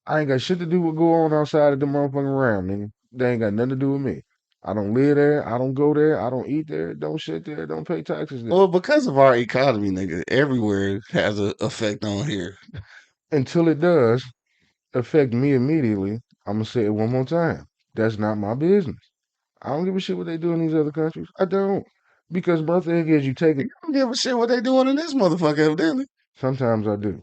I ain't got shit to do with go on outside of the motherfucking realm, nigga. They ain't got nothing to do with me. I don't live there. I don't go there. I don't eat there. Don't shit there. Don't pay taxes there. Well, because of our economy, nigga, everywhere has an effect on here. Until it does affect me immediately, I'm gonna say it one more time. That's not my business. I don't give a shit what they do in these other countries. I don't. Because my thing is you take it. You don't give a shit what they doing in this motherfucker, evidently. Sometimes I do.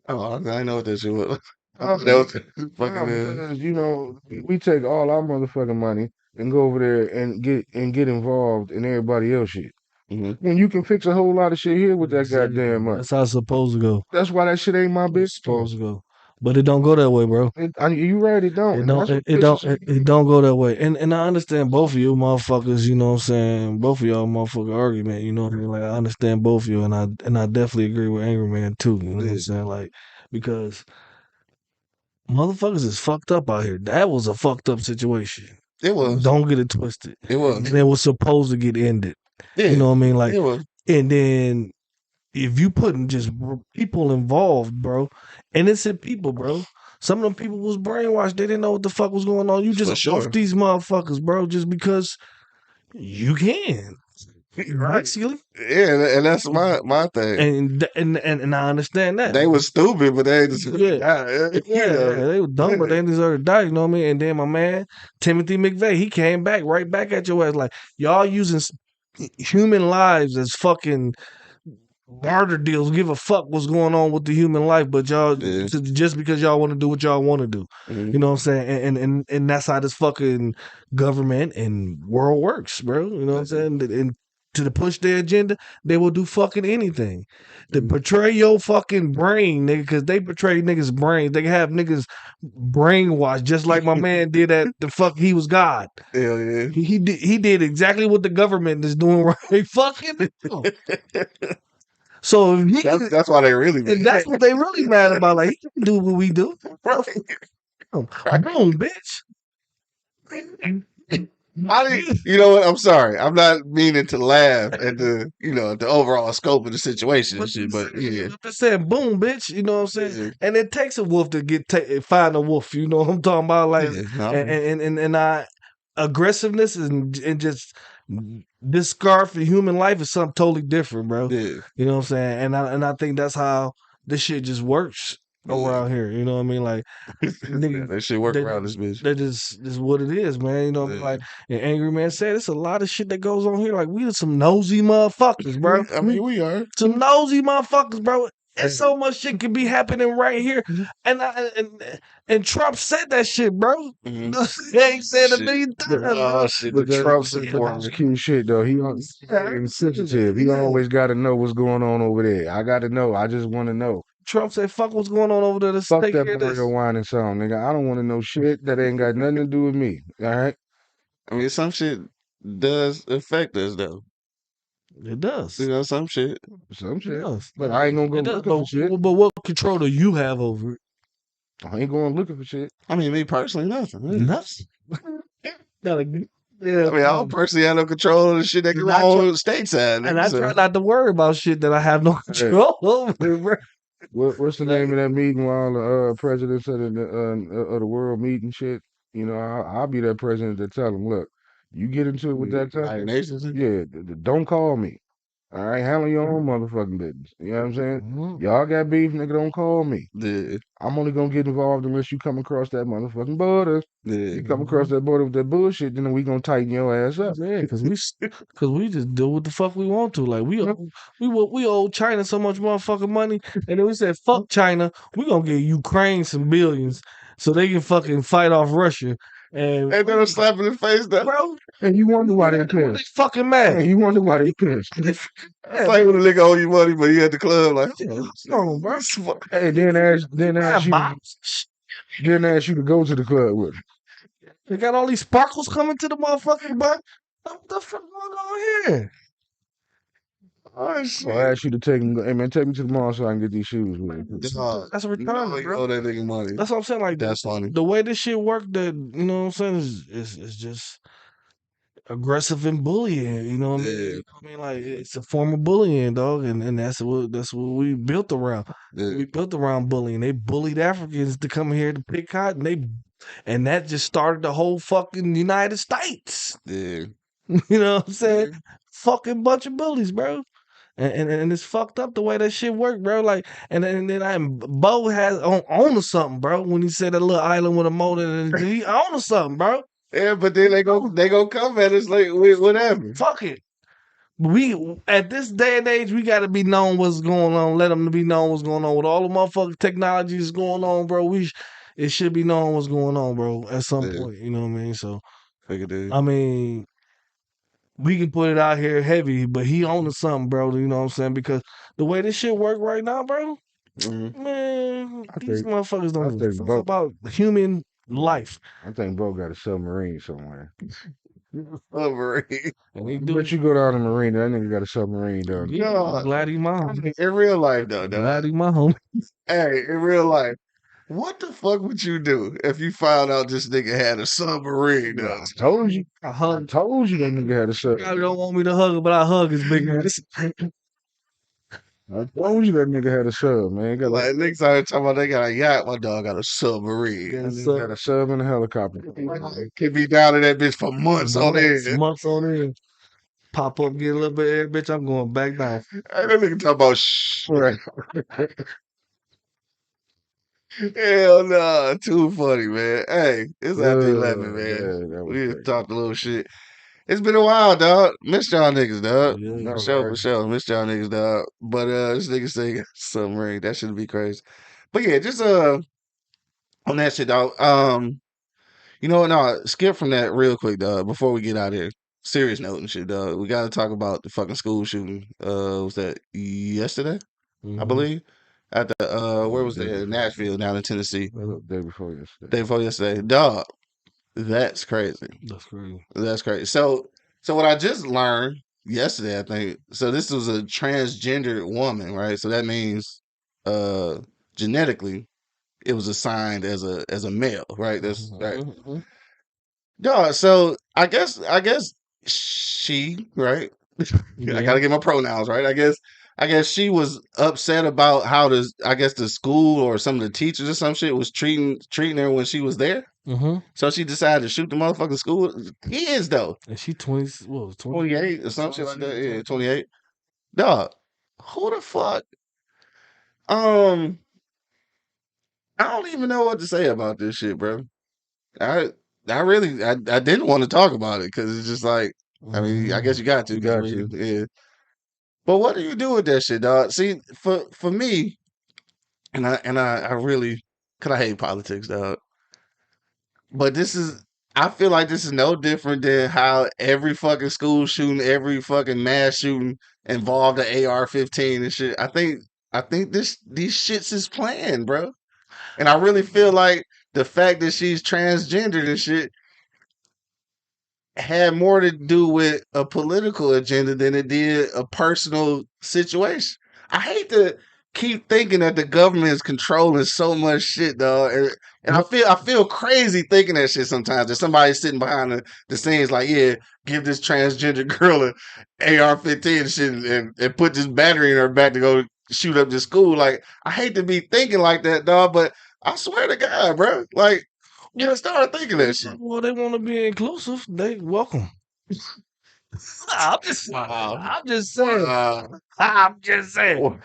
Oh, I know what that shit was. No, That was fucking because, you know, we take all our motherfucking money and go over there and get involved in everybody else shit. When you can fix a whole lot of shit here with that goddamn money. That's how it's supposed to go. That's why that shit ain't my It's business. supposed to go. But it don't go that way, bro. You right, it don't. It And don't. that's what It don't. pisses me It don't go that way. And I understand both of you motherfuckers. You know what I'm saying? Both of y'all motherfucker argument. You know what I mean? Like I understand both of you, and I definitely agree with Angry Man too. You know what I'm saying? Like because motherfuckers is fucked up out here. That was a fucked up situation. It was. Don't get it twisted. It was. And it was supposed to get ended. Yeah. You know what I mean? Like It was. and then if you putting just people involved, bro, innocent people, bro. Some of them people was brainwashed. They didn't know what the fuck was going on. You For just sure. off these motherfuckers, bro, just because you can. Right. Basically. Yeah, and that's my thing. And I understand that. They was stupid, but they just Yeah. Yeah, they were dumb, but they didn't deserve to die, you know what I mean? And then my man, Timothy McVeigh, he came back right back at your ass like, y'all using human lives as fucking barter deals, give a fuck what's going on with the human life, but y'all Yeah. just because y'all want to do what y'all want to do. Mhm. You know what I'm saying? And that's how this fucking government and world works, bro. You know what I'm saying? And to push their agenda, they will do fucking anything. To Mhm. portray your fucking brain, nigga, because they portray niggas' brains. They have niggas brainwashed, just like my man did at the fuck he was God. Hell yeah. He did exactly what the government is doing right fucking now. So if he That's why they really and that's what they really mad about. Like, he can do what we do. Bro, boom, bitch. you know what? I'm sorry. I'm not meaning to laugh at the overall scope of the situation and shit, but yeah. I'm just saying, boom, bitch. You know what I'm saying? Yeah. And it takes a wolf to find a wolf. You know what I'm talking about? Like, Yeah, no, and I aggressiveness and just discard for human life is something totally different, bro. yeah. You know what I'm saying? And I think that's how this shit just works Yeah. around here. You know what I mean? Like, Yeah, nigga, that shit work that around this bitch. that is what it is, man. You know what I mean? Yeah. Like, and Angry Man said, it's a lot of shit that goes on here. Like, we are some nosy motherfuckers, bro. I mean, we are. Some nosy motherfuckers, bro. There's so much shit could be happening right here, and Trump said that shit, bro. Mhm. He ain't said a Shit. million times, Oh bro. shit, the But that, Trump the supporters. cute shit though. He insensitive. He always got to know what's going on over there. I got to know. I just want to know. Trump said, "Fuck what's going on over there. Let's Fuck take that care of this." Mario whining song, nigga. I don't want to know shit that ain't got nothing to do with me. All right. I mean, some shit does affect us though. It does. You know, some shit. Some It shit. does. But I ain't gonna go It does. looking for shit. But what control do you have over it? I ain't going looking for shit. I mean, me personally, nothing. Yeah. Nothing. Yeah, I mean, I don't personally have no control of the shit that And go I on try- stateside. and nigga, I so. try not to worry about shit that I have no control over, bro. What's the name of that meeting where all the presidents of the world meet and shit? You know, I'll be that president to tell them, look, you get into it with that United country, Nations. yeah, don't call me. All right, handle your own motherfucking business. You know what I'm saying? Mhm. Y'all got beef, nigga, don't call me. Yeah, I'm only gonna get involved unless you come across that motherfucking border. yeah. You come across that border with that bullshit, then we gonna tighten your ass up. Yeah, because we just do what the fuck we want to. Like we owe China so much motherfucking money, and then we said fuck China. We gonna give Ukraine some billions so they can fucking fight off Russia. And Ain't that a slap in the face though? bro, And you wonder why they they pissed. fucking mad. And you wonder why they pissed. It's like when a nigga owe you money, but he at the club like, Hold on, bro. Hey, then ask Man, you bombs. to go to the club with him. They got all these sparkles coming to the motherfucking butt. What the fuck going on here? oh Or shit. ask you to take him. Hey man, take me to the mall so I can get these shoes. With me. Dog, That's a you know retarded, he bro. owe that nigga money. That's what I'm saying. Like That's funny. the way this shit work, that you know what I'm saying is just aggressive and bullying. You know what I mean? Yeah, You know what I mean, like it's a form of bullying, dog, and that's what we built around. yeah, We built around bullying. They bullied Africans to come here to pick cotton. And that just started the whole fucking United States. yeah. You know what I'm saying? Yeah. Fucking bunch of bullies, bro. And it's fucked up the way that shit work, bro. Like, and then Bo has on something, bro. When he said that little island with a motor, and he on something, bro. Yeah, but then they go come at us like whatever. Fuck it. We at this day and age, we got to be known what's going on. Let them be known what's going on with all the motherfucking technologies going on, bro. It should be known what's going on, bro. At some Yeah, point, you know what I mean. So, figure that. I mean, we can put it out here heavy, but he owning something, bro. You know what I'm saying? Because the way this shit work right now, bro, Mhm. man, I these think motherfuckers I don't give a think fuck Bo about human life. Bo got a submarine somewhere. Submarine. And he But you go down the marine, that nigga got a submarine down there. Yeah, I'm God. glad he my homie. In real life though, Glad dog. he my homie. Hey, in real life, what the fuck would you do if you found out this nigga had a submarine, Yeah, though? I told you. I I hug. told you that nigga had a You sub. probably don't want me to hug him, but I hug his big ass. I told you that nigga had a sub, man. Got Like niggas out here talking about they got a yacht, my dog got a submarine. Got a that nigga got a sub and a helicopter. Could be down in that bitch for months on months, end. months on end. Pop up, get a little bit of air, bitch. I'm going back down. Hey, that nigga talking about shh. Right. Hell nah, too funny, man. Hey, it's after 11, man. Man, that was We just crazy. talked a little shit. It's been a while, dog. Miss y'all niggas, dog. Yeah. For sure, for sure. Miss y'all niggas, dog. But this nigga say submarine. That should be crazy. But yeah, just on that shit, dog. You know what? No, skip from that real quick, dog. Before we get out of here, serious note and shit, dog. We got to talk about the fucking school shooting. Was that yesterday? I believe at the where was that? In Nashville, down in Tennessee. Day before yesterday. Day before yesterday, dog. That's crazy. That's crazy. That's crazy. So what I just learned yesterday, I think. So this was a transgendered woman, right? So that means genetically it was assigned as a male, right? That's right. Dog, so I guess she, right? I gotta get my pronouns right. I guess she was upset about how the school or some of the teachers or some shit was treating her when she was there. So she decided to shoot the motherfucking school kids though. And she 20, what was 28 or some shit like that. Yeah, 28. Dog, who the fuck? I don't even know what to say about this shit, bro. I really I didn't want to talk about it because it's just like, I mean, I guess you got to. You got I mean, to. yeah. But what do you do with that shit, dog? See, for me, and I really, cause I hate politics, dog. But I feel like this is no different than how every fucking school shooting, every fucking mass shooting involved an AR-15 and shit. I think these shits is planned, bro. And I really feel like the fact that she's transgendered and shit had more to do with a political agenda than it did a personal situation. I hate to keep thinking that the government is controlling so much shit, dog. And I feel crazy thinking that shit sometimes. That somebody's sitting behind the scenes like, yeah, give this transgender girl an AR-15 and shit and put this battery in her back to go shoot up the school. Like, I hate to be thinking like that, dog, but I swear to God, bro. Like, you start thinking that shit. Well, they want to be inclusive. They welcome. I'm just saying. I'm just saying.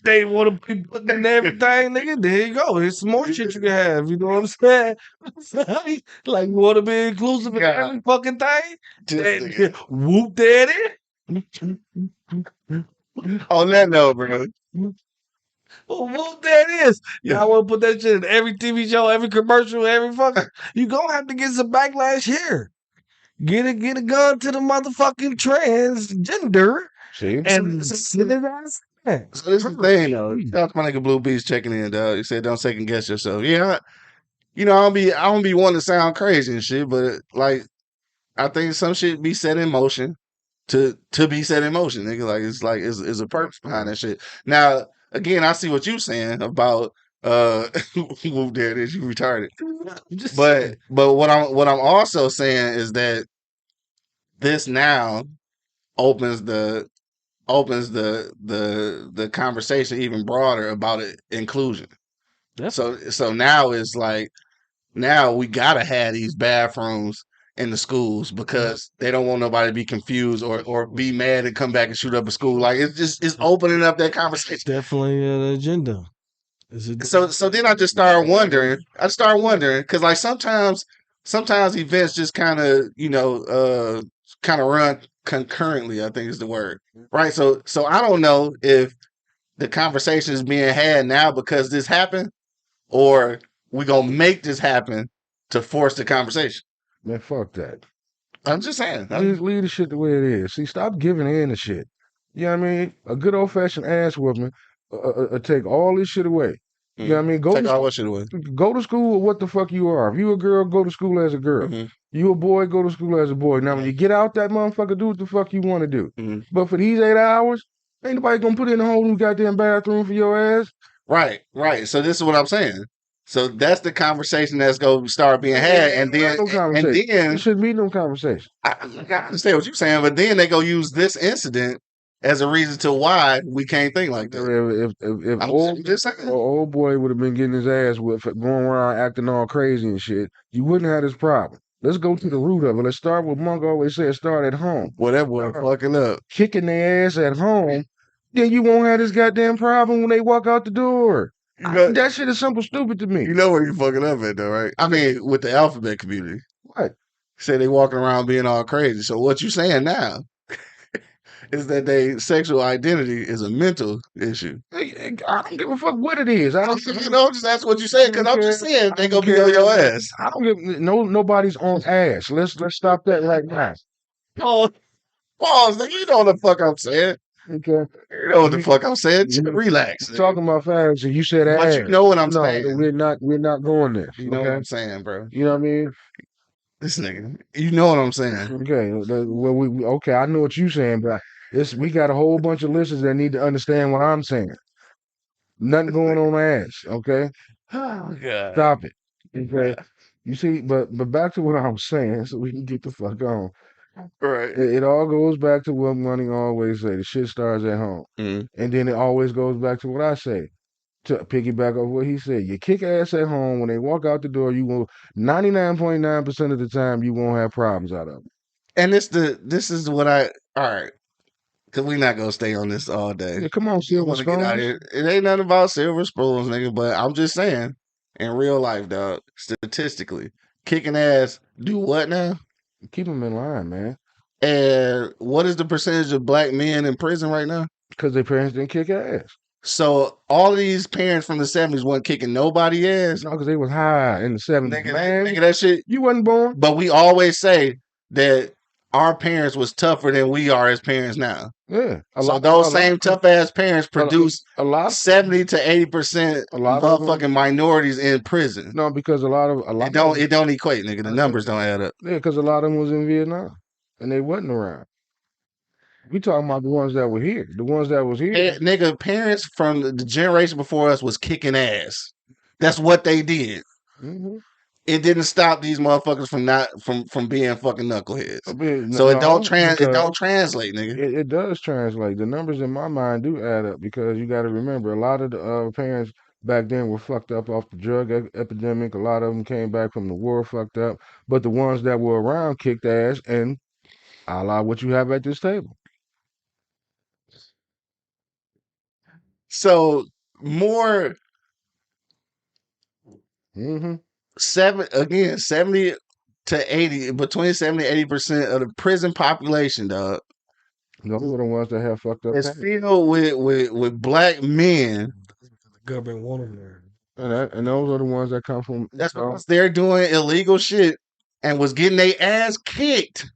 They want to be putting in everything, nigga. There you go. There's some more shit you can have. You know what I'm saying? Like, you want to be inclusive in every fucking thing? Whoop, there it is. On that note, bro. Well, whoop, there it is. Y'all want to put that shit in every TV show, every commercial, every fucking. You gonna have to get some backlash here. Get a gun to the motherfucking transgender. See? And sit it as that. So this is the thing, though. Shout out to my nigga Blue Beast checking in, dog. He said, "Don't second guess yourself." Yeah, I don't be wanting to sound crazy and shit, but I think some shit be set in motion to be set in motion, nigga. Like it's a purpose behind that shit. Now, again, I see what you saying about whoop, there it is, you retarded. But what I'm also saying is that this now opens the conversation even broader about inclusion. So now it's like, now we gotta have these bathrooms in the schools because they don't want nobody to be confused or be mad and come back and shoot up a school. Like it's opening up that conversation. Definitely an agenda. So then I just started wondering. Because like sometimes events just kind of run concurrently, I think is the word, right? So I don't know if the conversation is being had now because this happened, or we gonna make this happen to force the conversation. Man, fuck that. I'm just saying. Leave the shit the way it is. See, stop giving in to shit. You know what I mean? A good old fashioned ass whooping take all this shit away. You know what I mean? Take all that shit away. Go to school with what the fuck you are. If you a girl, go to school as a girl. You a boy, go to school as a boy. Now, when you get out that motherfucker, do what the fuck you want to do. But for these 8 hours, ain't nobody gonna put in a whole new goddamn bathroom for your ass. Right. So this is what I'm saying. So that's the conversation that's going to start being had, and then it shouldn't be no conversation. I understand what you're saying, but then they go use this incident as a reason to why we can't think like that. If old boy would have been getting his ass whipped for going around acting all crazy and shit, you wouldn't have this problem. Let's go to the root of it. Let's start with Monk always said, start at home. Well, that boy fucking up. Kicking their ass at home, then you won't have this goddamn problem when they walk out the door. That shit is simple stupid to me. You know where you fucking up at, though, right? I mean, with the alphabet community. What? Say they walking around being all crazy. So what you saying now is that they sexual identity is a mental issue. I don't give a fuck what it is. I don't. You know, that's what you saying because I'm just saying they gonna be on your ass. I don't give nobody's on ass. Let's stop that right now. Pause, nigga. You know what the fuck I'm saying. Okay. You know what the fuck I'm saying. Relax. We're talking about facts, and you said But ass. you know what I'm no, saying. we're not going there. You know okay? what I'm saying, bro. You know what I mean? This nigga. You know what I'm saying. Okay. Well, okay. I know what you're saying, but we got a whole bunch of listeners that need to understand what I'm saying. Nothing going on ass. Okay. Oh god. Stop it. Okay. You see, but back to what I'm saying, so we can get the fuck on. Right. It all goes back to what Money always say. The shit starts at home, Mhm. and then it always goes back to what I say. To piggyback off what he said, you kick ass at home. When they walk out the door, you will 99.9% of the time you won't have problems out of it. And this is what all right. Cause we not gonna stay on this all day. Yeah, come on, I Silver wanna get out of Spoons. here. It ain't nothing about silver spoons, nigga. But I'm just saying, in real life, dog, statistically, kicking ass do what now? Keep them in line, man. And what is the percentage of black men in prison right now? Because their parents didn't kick ass. So all of these parents from the 70s wasn't kicking nobody ass. No, because they was high in the 70s. Nigga, that shit. You wasn't born. But we always say that our parents was tougher than we are as parents now. Yeah. So those same tough ass parents produce a lot 70 to 80% motherfucking minorities in prison. No, because a lot it don't equate, nigga. The numbers don't add up. Yeah, because a lot of them was in Vietnam and they wasn't around. We talking about the ones that were here. The ones that was here. Nigga, parents from the generation before us was kicking ass. That's what they did. Mm-hmm. It didn't stop these motherfuckers from being fucking knuckleheads. So it don't translate, nigga. It does translate. The numbers in my mind do add up because you got to remember a lot of the parents back then were fucked up off the drug epidemic. A lot of them came back from the war fucked up, but the ones that were around kicked ass, and a la what you have at this table. So more. Mm-hmm. 70 to 80, between 70 and 80% of the prison population, dog. Those are the ones that have fucked up. It's filled with black men. The government want them there. And those are the ones that come from. That's because they're doing illegal shit and was getting their ass kicked.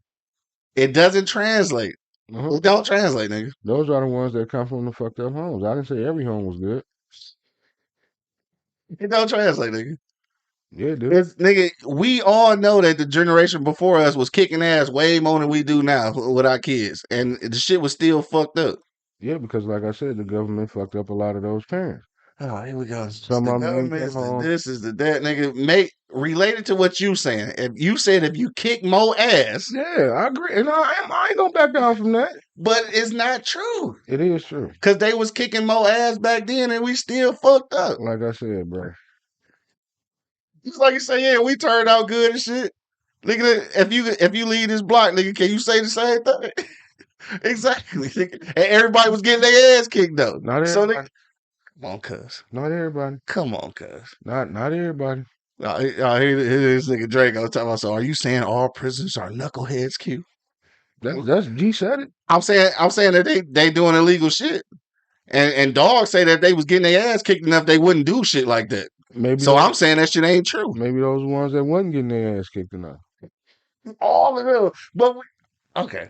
It doesn't translate. It don't translate, nigga. Those are the ones that come from the fucked up homes. I didn't say every home was good. It don't translate, nigga. Yeah, dude. Nigga, we all know that the generation before us was kicking ass way more than we do now with our kids. And the shit was still fucked up. Yeah, because like I said, the government fucked up a lot of those parents. Oh, here we go. Some of them this is the that nigga related to what you saying. If you said if you kick more ass, yeah, I agree, and I ain't gonna back down from that. But it's not true. It is true because they was kicking more ass back then, and we still fucked up. Like I said, bro. It's like you say, yeah, we turned out good and shit. Nigga, if you leave this block, nigga, can you say the same thing? Exactly. And everybody was getting their ass kicked though. Not everybody. Come on, cuz. Not everybody. Come on, cuz. Not everybody. Here this nigga Drake talking about. So, are you saying all prisoners are knuckleheads, Q? That's G said it. I'm saying that they doing illegal shit, and dogs say that they was getting their ass kicked enough they wouldn't do shit like that. Maybe so I'm saying that shit ain't true. Maybe those ones that wasn't getting their ass kicked enough. All of them, but okay,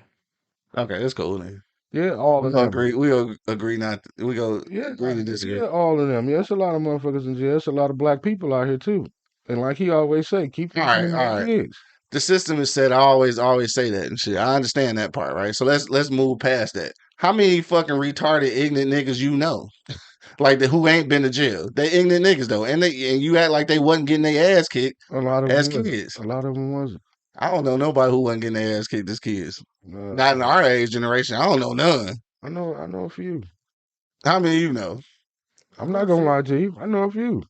that's cool then. Yeah, all of them. We'll agree not. We go. Agree to disagree. Yeah, all of them. Yeah, it's a lot of motherfuckers in jail. It's a lot of black people out here too. And like he always say, keep all right. The system is set. I always say that and shit. I understand that part, right? So let's move past that. How many fucking retarded, ignorant niggas you know? Like who ain't been to jail? They ignorant niggas though, and you act like they wasn't getting their ass kicked. A lot of as them kids. A lot of them wasn't. I don't know nobody who wasn't getting their ass kicked as kids. Not in our age generation. I don't know none. I know a few. How many you know? I'm not gonna lie to you. I know a few.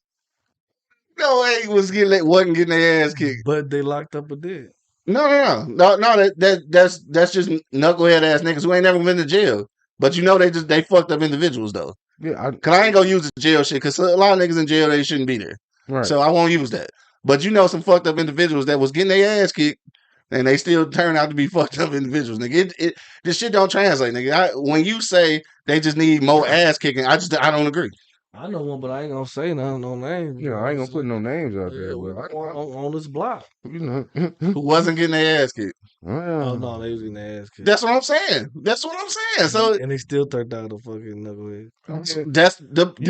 No way wasn't getting their ass kicked. But they locked up a dead. No. That's just knucklehead ass niggas who ain't never been to jail. But you know they fucked up individuals though. Yeah, cause I ain't gonna use the jail shit because a lot of niggas in jail they shouldn't be there. Right. So I won't use that. But you know some fucked up individuals that was getting their ass kicked and they still turn out to be fucked up individuals, nigga. This shit don't translate, nigga. When you say they just need more ass kicking, I don't agree. I know one, but I ain't gonna say no names. You know, I ain't gonna put no names out there, Yeah, but on this block. you know, Who wasn't getting their ass kicked? Oh no, they was in the ass kicked. That's what I'm saying. That's what I'm saying. So and they still turned out a fucking knucklehead.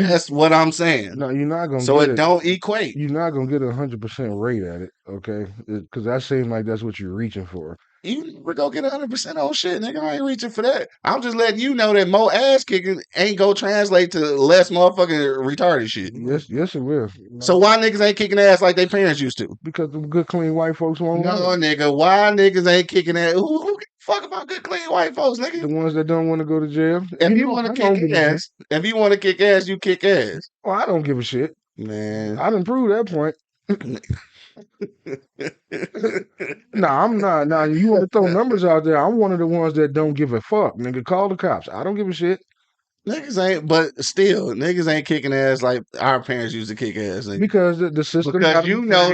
that's what I'm saying. No, you're not gonna So get it don't equate. You're not gonna get 100% rate at it, okay? Because that seems like that's what you're reaching for. You never go get 100% on shit, nigga. I ain't reaching for that. I'm just letting you know that more ass kicking ain't go translate to less motherfucking retarded shit. Yes, it will. So why niggas ain't kicking ass like their parents used to? Because the good, clean white folks won't. No, nigga. Why niggas ain't kicking ass? Who give a fuck about good, clean white folks, nigga? The ones that don't want to go to jail. If you want to kick ass, you kick ass. Well, I don't give a shit, man. I done proved that point. Nah, I'm not. Nah, you want to throw numbers out there? I'm one of the ones that don't give a fuck, nigga. Call the cops. I don't give a shit. Niggas ain't, but still, niggas ain't kicking ass like our parents used to kick ass. Nigga. Because the system. Because you know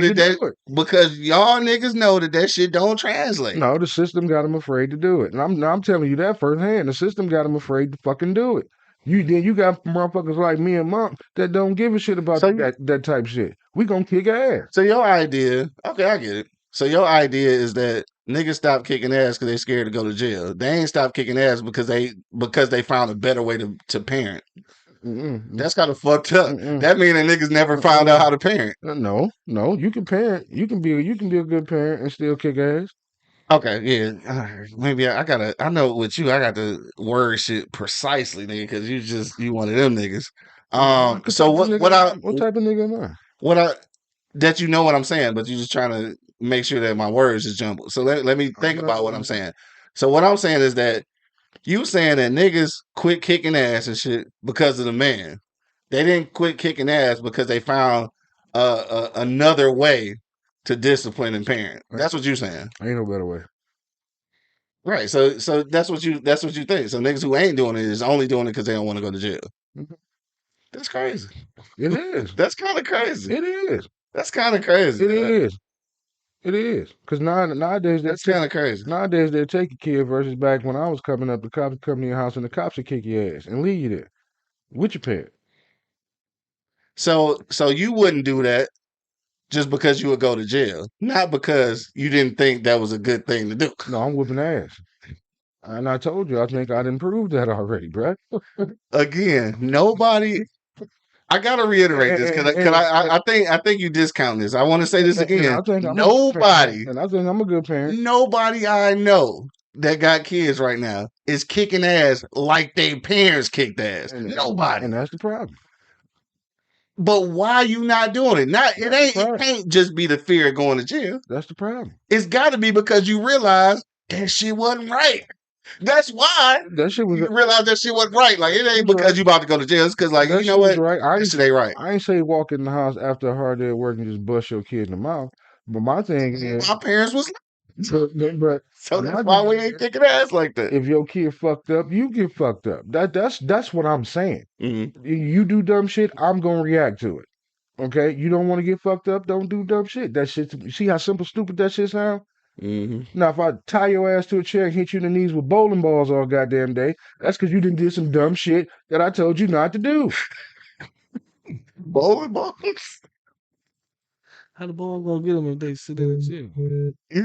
because y'all niggas know that shit don't translate. No, the system got them afraid to do it, and I'm telling you that firsthand. The system got them afraid to fucking do it. You got motherfuckers like me and Monk that don't give a shit about that type shit. We gonna kick ass. So your idea, okay, I get it. So your idea is that niggas stop kicking ass because they scared to go to jail. They ain't stop kicking ass because they found a better way to parent. That's kind of fucked up. That means that niggas never found out how to parent. No, you can parent. You can be a good parent and still kick ass. Okay, yeah. Maybe I know with you, I got to word shit precisely, nigga, because you one of them niggas. So what type of nigga am I? That you know what I'm saying, but you're just trying to make sure that my words is jumbled. So let me think about what I'm saying. So what I'm saying is that you saying that niggas quit kicking ass and shit because of the man. They didn't quit kicking ass because they found another way to discipline and parent. That's what you're saying. Ain't no better way. Right. So that's what you think. So niggas who ain't doing it is only doing it because they don't want to go to jail. That's crazy. It is. That's kind of crazy. It is. That's kind of crazy. It is. It is. Because nowadays that's kind of crazy. Nowadays they take a kid versus back when I was coming up, the cops come to your house and the cops would kick your ass and leave you there with your parent. So you wouldn't do that just because you would go to jail, not because you didn't think that was a good thing to do. No, I'm whooping ass. And I told you, I think I'd improved that already, bro. Again, nobody. I gotta reiterate this because I think you discount this. I want to say this again. Nobody, and I think I'm a good parent. Nobody I know that got kids right now is kicking ass like their parents kicked ass. Nobody, and that's the problem. But why you not doing it? It can't just be the fear of going to jail. That's the problem. It's got to be because you realize that shit wasn't right. That's why you realize that shit wasn't right. Like, it ain't because you about to go to jail. It's because, like, you know what? Right. This shit ain't right. I ain't say walk in the house after a hard day of work and just bust your kid in the mouth. But my thing is, my parents was. But so that's why we ain't kicking ass like that. If your kid fucked up, you get fucked up. That's what I'm saying. You do dumb shit, I'm gonna react to it. Okay, you don't want to get fucked up, don't do dumb shit. That shit. See how simple, stupid that shit sound? Now, if I tie your ass to a chair and hit you in the knees with bowling balls all goddamn day, that's because you done did some dumb shit that I told you not to do. Bowling balls? How the ball gonna get them if they sit in the chair? They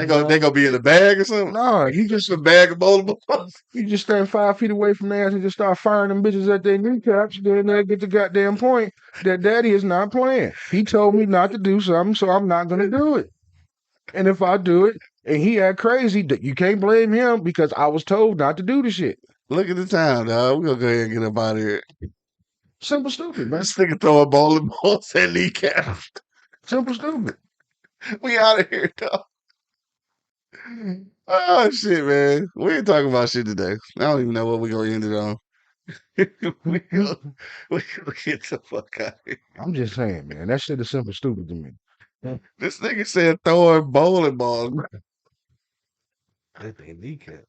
gonna be in a bag or something? No, you just a bag of bowling balls. You just stand 5 feet away from their ass and just start firing them bitches at their kneecaps. Then they get the goddamn point that daddy is not playing. He told me not to do something, so I'm not gonna do it. And if I do it and he act crazy, you can't blame him because I was told not to do the shit. Look at the time, dog. We're gonna go ahead and get up out of here. Simple, stupid, man. This nigga throwing bowling balls at kneecaps. Simple, stupid. We out of here, dog. Oh, shit, man. We ain't talking about shit today. I don't even know what we're gonna end it on. we gonna get the fuck out of here. I'm just saying, man. That shit is simple, stupid to me. This nigga said throwing bowling balls. At their kneecap.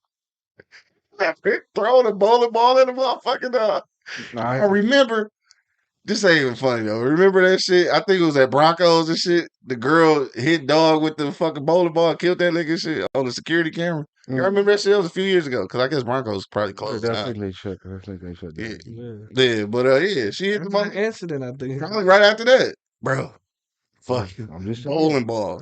Throwing a bowling ball at a motherfucking dog. I remember This ain't even funny though. Remember that shit? I think it was at Broncos and shit. The girl hit dog with the fucking bowling ball, and killed that nigga and shit on the security camera. You remember that shit? That was a few years ago. Because I guess Broncos probably closed I down. think they shut. I think they shut Yeah, down. yeah, but yeah, she hit the An ball incident, I think. probably right after that, bro. Fucking I'm just saying. bowling ball.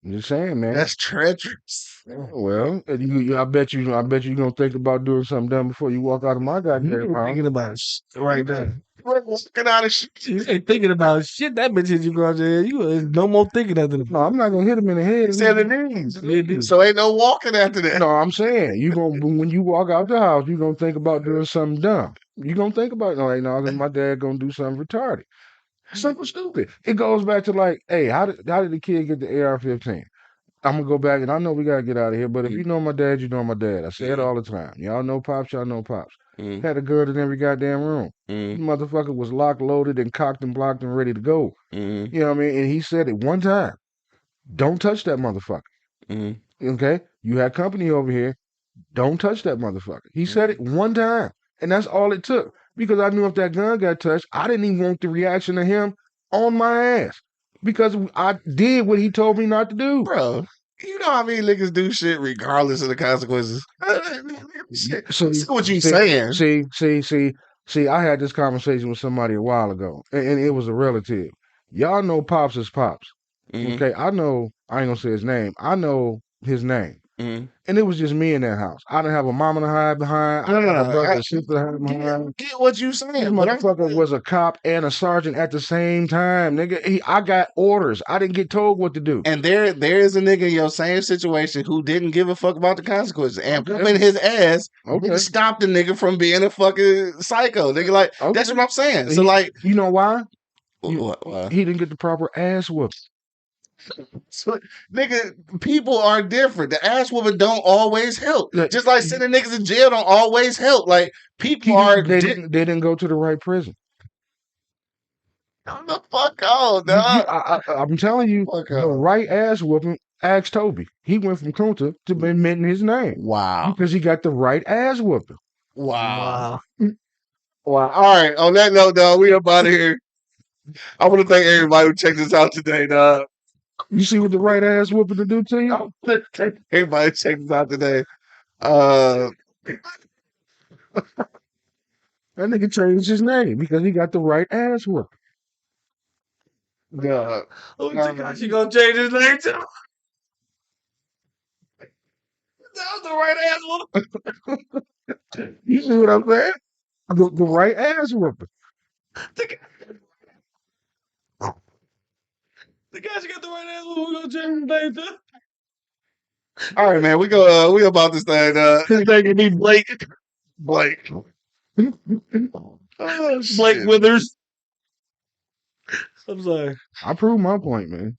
I'm just saying, man. That's treacherous. Well, I bet you gonna think about doing something dumb before you walk out of my goddamn house. Thinking about shit right now. Walking out of shit. You ain't thinking about shit. That bitch hit you across the head. You is no more thinking after the. No, I'm not gonna hit him in the head. He said the knees. Yeah, dude. So ain't no walking after that. No, I'm saying you gonna when you walk out the house, you gonna think about doing something dumb. You gonna think about no, my dad gonna do something retarded, simple, stupid. It goes back to like, hey, how did the kid get the AR-15? I'm gonna go back, and I know we gotta get out of here. But if you know my dad, you know my dad. I say it all the time. Y'all know pops, y'all know pops. Had a gun in every goddamn room. Motherfucker was locked, loaded, and cocked and blocked and ready to go. You know what I mean? And he said it one time. Don't touch that motherfucker. Okay? You had company over here. Don't touch that motherfucker. He said it one time. And that's all it took. Because I knew if that gun got touched, I didn't even want the reaction of him on my ass. Because I did what he told me not to do. Bro, you know how many niggas do shit regardless of the consequences? So See what you saying. See, I had this conversation with somebody a while ago, and it was a relative. Y'all know Pops is Pops. Okay, I know, I ain't gonna say his name. I know his name. And it was just me in that house. I didn't have a mama to hide behind. I didn't have a brother and sister to hide behind. Get what you This saying. motherfucker was a cop and a sergeant at the same time, nigga. I got orders. I didn't get told what to do. And there is a nigga in your same situation who didn't give a fuck about the consequences and whooping his ass. Okay. Stop the nigga from being a fucking psycho. Nigga, like that's what I'm saying. So like, you know why? why? He didn't get the proper ass whoop. So, nigga, people are different. The ass whooping don't always help. Just like sending niggas in jail don't always help. Like people are. They didn't go to the right prison. Come the fuck on, dog. I'm telling you, the right ass whooping. Ask Toby. He went from Kunta to mentioning his name. Wow. Because he got the right ass whooping. Wow. Wow. All right. On that note, dog, we up out of here. I want to thank everybody who checked us out today, dog. You see what the right ass whooping to do to you? I want to thank everybody who checked us out today. That nigga changed his name because he got the right ass whooping. God. She gonna change his name too. That was the right ass one. You see what I'm saying? The right ass whooping. The guy she got the right ass one. We gonna change his name too. All right, man. We about this thing. His name can be Blake. Blake. Oh, Blake Withers. I'm sorry. I proved my point, man.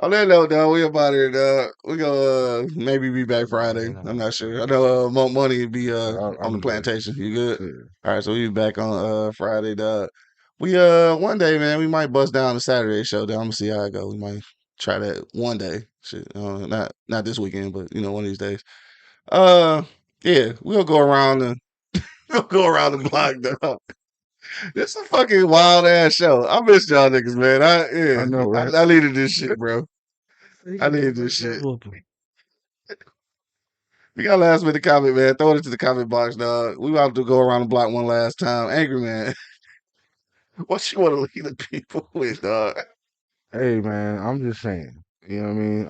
On that note, dog, we about here, dog. We gonna maybe be back Friday. I'm not sure. I know Money be on the plantation. You good? Yeah. All right, so we be back on Friday, dog. We one day, man, we might bust down the Saturday show. Dog. I'm gonna see how it go. We might try that one day. Shit, not this weekend, but one of these days. Yeah, we'll go around the block, dog. This a fucking wild ass show. I miss y'all niggas, man. I know, right? I needed this shit, bro. I needed this shit. We got last minute comment, man. Throw it into the comment box, dog. We about to go around the block one last time. Angry man. What you want to leave the people with, dog? Hey, man, I'm just saying. You know what I mean?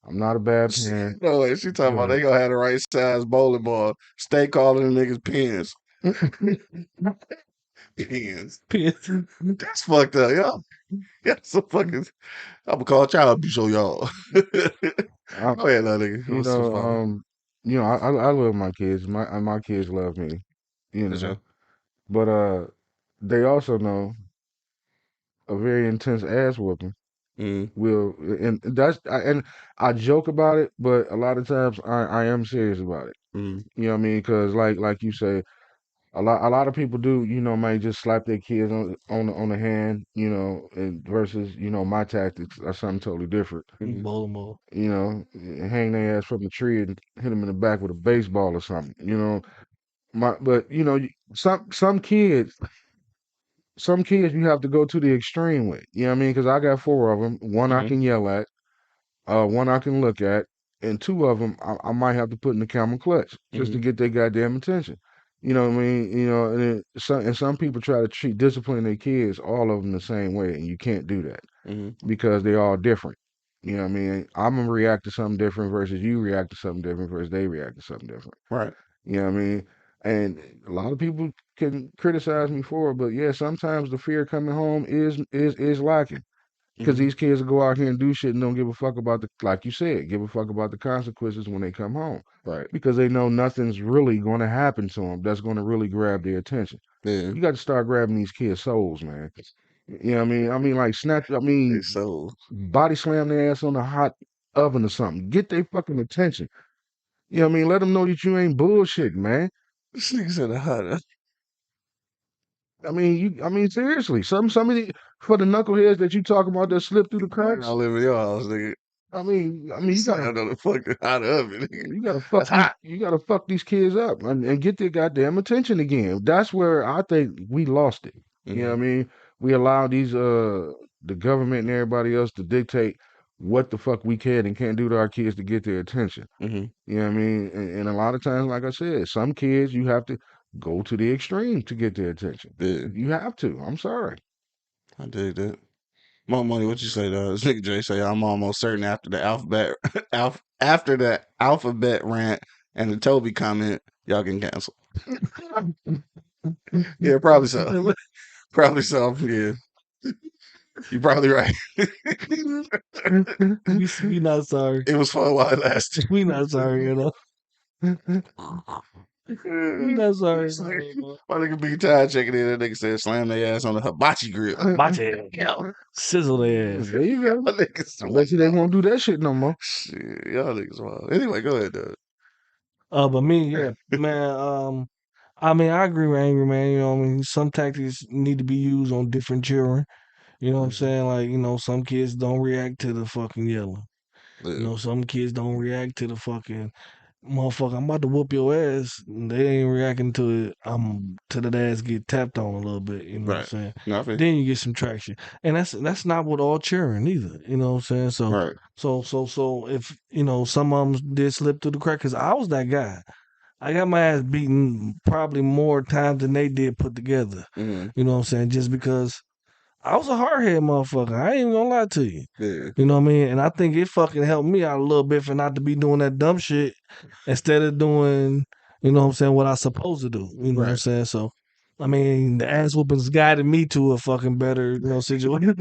I'm not a bad parent. No way. She talking about they gonna have the right size bowling ball. Stay calling the niggas pins. Pins. That's fucked up, y'all. That's so fucking. I'm gonna call child abuse on y'all. Go ahead, nigga. I love my kids. My kids love me. But they also know a very intense ass whooping will, and I joke about it, but a lot of times I am serious about it. You know what I mean? Because like you say, a lot of people do, might just slap their kids on the hand, and versus, my tactics are something totally different. Bowl them all. Hang their ass from the tree and hit them in the back with a baseball or something. But some kids some kids you have to go to the extreme with. You know what I mean? Because I got four of them. One I Mm-hmm. can yell at, one I can look at, and two of them I might have to put in the camel clutch just to Mm-hmm. get their goddamn attention. You know what I mean? You know, and some people try to treat discipline their kids all of them the same way, and you can't do that Mm-hmm. because they all different. You know what I mean? I'm gonna react to something different versus you react to something different versus they react to something different. Right. You know what I mean? And a lot of people can criticize me for it, but yeah, sometimes the fear coming home is lacking because Mm-hmm. these kids will go out here and do shit and don't give a fuck about the, like you said, give a fuck about the consequences when they come home Right. because they know nothing's really going to happen to them that's going to really grab their attention. Yeah. You got to start grabbing these kids' souls, man. You know what I mean? I mean, like snatch. I mean, It's so body slam their ass on a hot oven or something. Get their fucking attention. You know what I mean? Let them know that you ain't bullshit, man. this nigga said a hot. I mean, seriously. Some of the for the knuckleheads that you talk about that slip through the I cracks. live in your house, nigga. You gotta Slammed on the fucking hot oven, nigga. fuck That's hot. you gotta fuck these kids up and get their goddamn attention again. That's where I think we lost it. You know what I Mm-hmm. mean? We allow these the government and everybody else to dictate what the fuck we can and can't do to our kids to get their attention. Mm-hmm. You know what I mean? And a lot of times, like I said, some kids you have to go to the extreme to get their attention. Yeah. You have to. I'm sorry. I dig that. More money, what you say though? This nigga Jay say I'm almost certain after the alphabet after the alphabet rant and the Toby comment, y'all can cancel. Yeah, probably so. Probably so. Yeah. You're probably right. We not sorry. It was fun while it lasted. We not sorry, you know. We not sorry. My nigga be tired checking in. That nigga said slam their ass on the hibachi grill. Watch it. Sizzle their ass. There you go. Y'all niggas I bet you they won't do that shit no more. shit. Y'all niggas wild. Anyway, go ahead, Doug. But me, yeah, man. I mean, I agree with Angry Man. You know, what I mean, some tactics need to be used on different children. You know what I'm Mhm. saying? Like, you know, some kids don't react to the fucking yelling. You Yeah. know, some kids don't react to the fucking motherfucker. I'm about to whoop your ass. And they ain't reacting to it. I'm to the ass get tapped on a little bit. You know what I'm Right. saying? No, I feel you. Then you get some traction, and that's not with all cheering either. You know what I'm saying? So Right. so if you know some of them did slip through the crack, because I was that guy. I got my ass beaten probably more times than they did put together. Mm-hmm. You know what I'm saying? Just because I was a hardhead motherfucker. I ain't even gonna lie to you. Yeah. You know what I mean? And I think it fucking helped me out a little bit for not to be doing that dumb shit instead of doing, you know what I'm saying, what I supposed to do. You know what I'm Right. saying? So I mean, the ass whoopings guided me to a fucking better, you know, situation.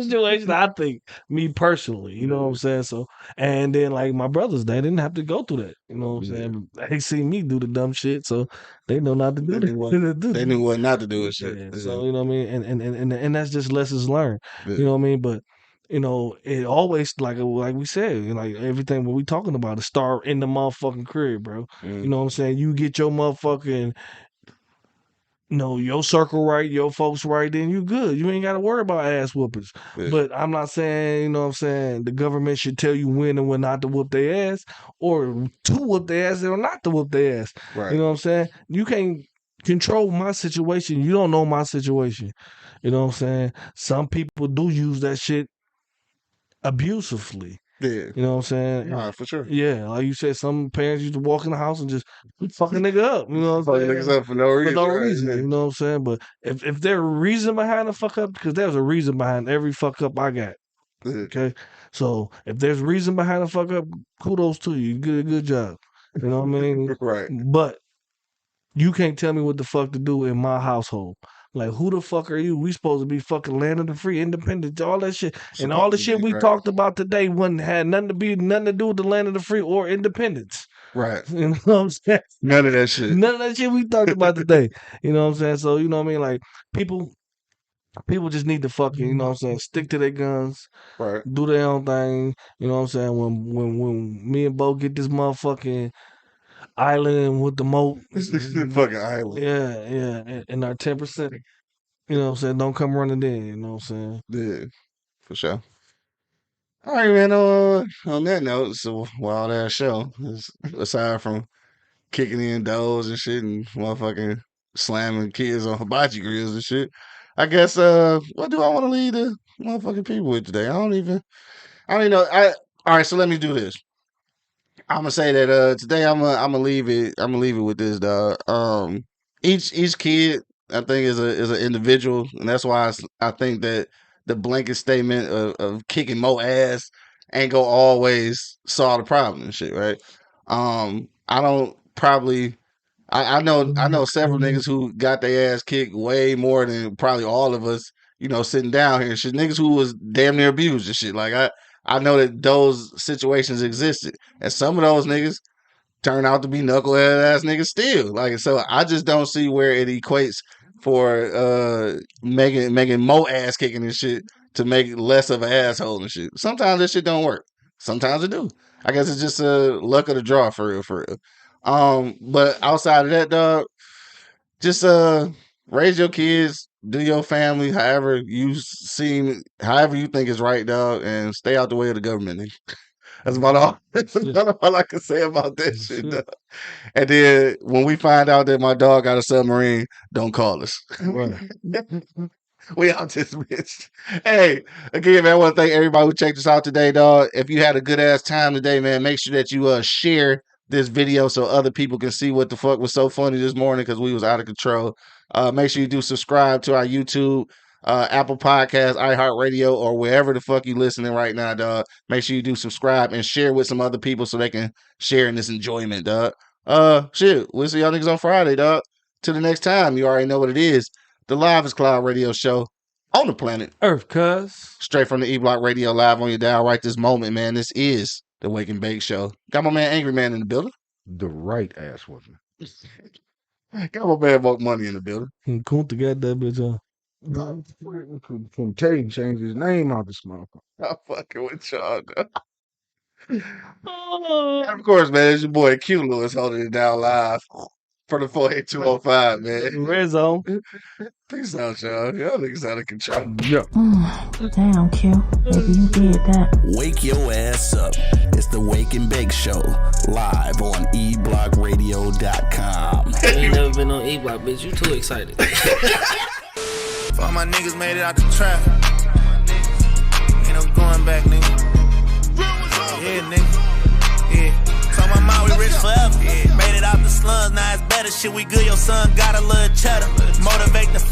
Situation, I think, me personally, you know what I'm saying? So, and then like my brothers, they didn't have to go through that. You know what I'm Yeah. saying? They see me do the dumb shit, so they know not to They do knew what they that. knew what not to do and shit. Yeah, Yeah. so you know what I mean, and that's just lessons learned. You Yeah. know what I mean, but you know, it always like we said, you know, like everything what we talking about, is start in the motherfucking crib, bro. You Mm-hmm. know what I'm saying? You get your motherfucking, you know, your circle right, your folks right, then you good. You ain't got to worry about ass whoopings. Yeah. But I'm not saying, you know what I'm saying, the government should tell you when and when not to whoop their ass, or to whoop their ass or not to whoop their ass. Right. You know what I'm saying? You can't control my situation. You don't know my situation. You know what I'm saying? Some people do use that shit abusively. Yeah. You know what I'm saying? Nah, for sure. Yeah, like you said, some parents used to walk in the house and just fuck a nigga up. You know what I'm Fucking saying? niggas up for no For reason. no Right. reason. Yeah. You know what I'm saying? But if there's a reason behind the fuck up, because there's a reason behind every fuck up I got. Yeah. Okay, so if there's reason behind the fuck up, kudos to you. Good job. You know what I mean? Right. But you can't tell me what the fuck to do in my household. Like, who the fuck are you? We supposed to be fucking land of the free, independent, all that shit, and all Supposed the to shit be, we right. talked about today wasn't had nothing to do with the land of the free or independence. Right. You know what I'm saying? None of that shit. None of that shit we talked about today. You know what I'm saying? So you know what I mean? Like people just need to fucking, you know what I'm saying, stick to their guns, Right. do their own thing. You know what I'm saying? When me and Bo get this motherfucking island with the moat, This is the fucking island. yeah, and our 10%. You know what I'm saying? Don't come running in. You know what I'm saying? Yeah. For sure. All right, man. On that note, it's a wild ass show. Aside from kicking in doors and shit and motherfucking slamming kids on hibachi grills and shit. I guess what do I want to lead the motherfucking people with today? I don't even know. All right, so let me do this. I'm gonna say that today I'm gonna leave it with this, dog. Each kid I think is an individual, and that's why I think that the blanket statement of kicking more ass ain't gonna always solve the problem and shit, right? I don't probably I know several niggas who got their ass kicked way more than probably all of us, sitting down here and shit. Niggas who was damn near abused and shit. Like I know that those situations existed. And some of those niggas turn out to be knucklehead ass niggas still. Like, so I just don't see where it equates for making more ass kicking and shit to make less of an asshole and shit. Sometimes that shit don't work. Sometimes it do. I guess it's just luck of the draw for real. But outside of that, dog, just raise your kids, do your family however you think is right, dog, and stay out the way of the government, nigga. That's about all. That's about all I can say about that shit, dog. And then when we find out that my dog got a submarine, don't call us. Right. We out this bitch. Hey, again, man, I want to thank everybody who checked us out today, dog. If you had a good ass time today, man, make sure that you share this video so other people can see what the fuck was so funny this morning because we was out of control. Make sure you do subscribe to our YouTube, Apple Podcasts, iHeartRadio, or wherever the fuck you listening right now, dog. Make sure you do subscribe and share with some other people so they can share in this enjoyment, dog. Shit, we'll see y'all niggas on Friday, dog. Till the next time, you already know what it is. The Livest Cloud Radio Show on the planet Earth, cuz. straight from the E-Block Radio live on your dial right this moment, man. This is the Wake and Bake Show. Got my man Angry Man in the building. The right ass woman. Got my man Woke Money in the building. Kunta got that bitch on. Can Tate change his name out this motherfucker? I'm fucking with y'all, dog. And of course, man, it's your boy Q Lewis holding it down live for the 48205, man. Red zone. Peace out, y'all. Y'all niggas out of control. Yeah. Damn, Q. Maybe you did that. Wake your ass up. It's the Wake and Bake Show, live on eblockradio.com. You ain't never been on E-Block, bitch. You too excited. For all my niggas made it out the trap. Ain't no going back, nigga. Yeah, nigga. Yeah. So my mom, we rich forever. Yeah. Made it out the slums, now it's better. Shit, we good. Your son got a little cheddar. Motivate the fella.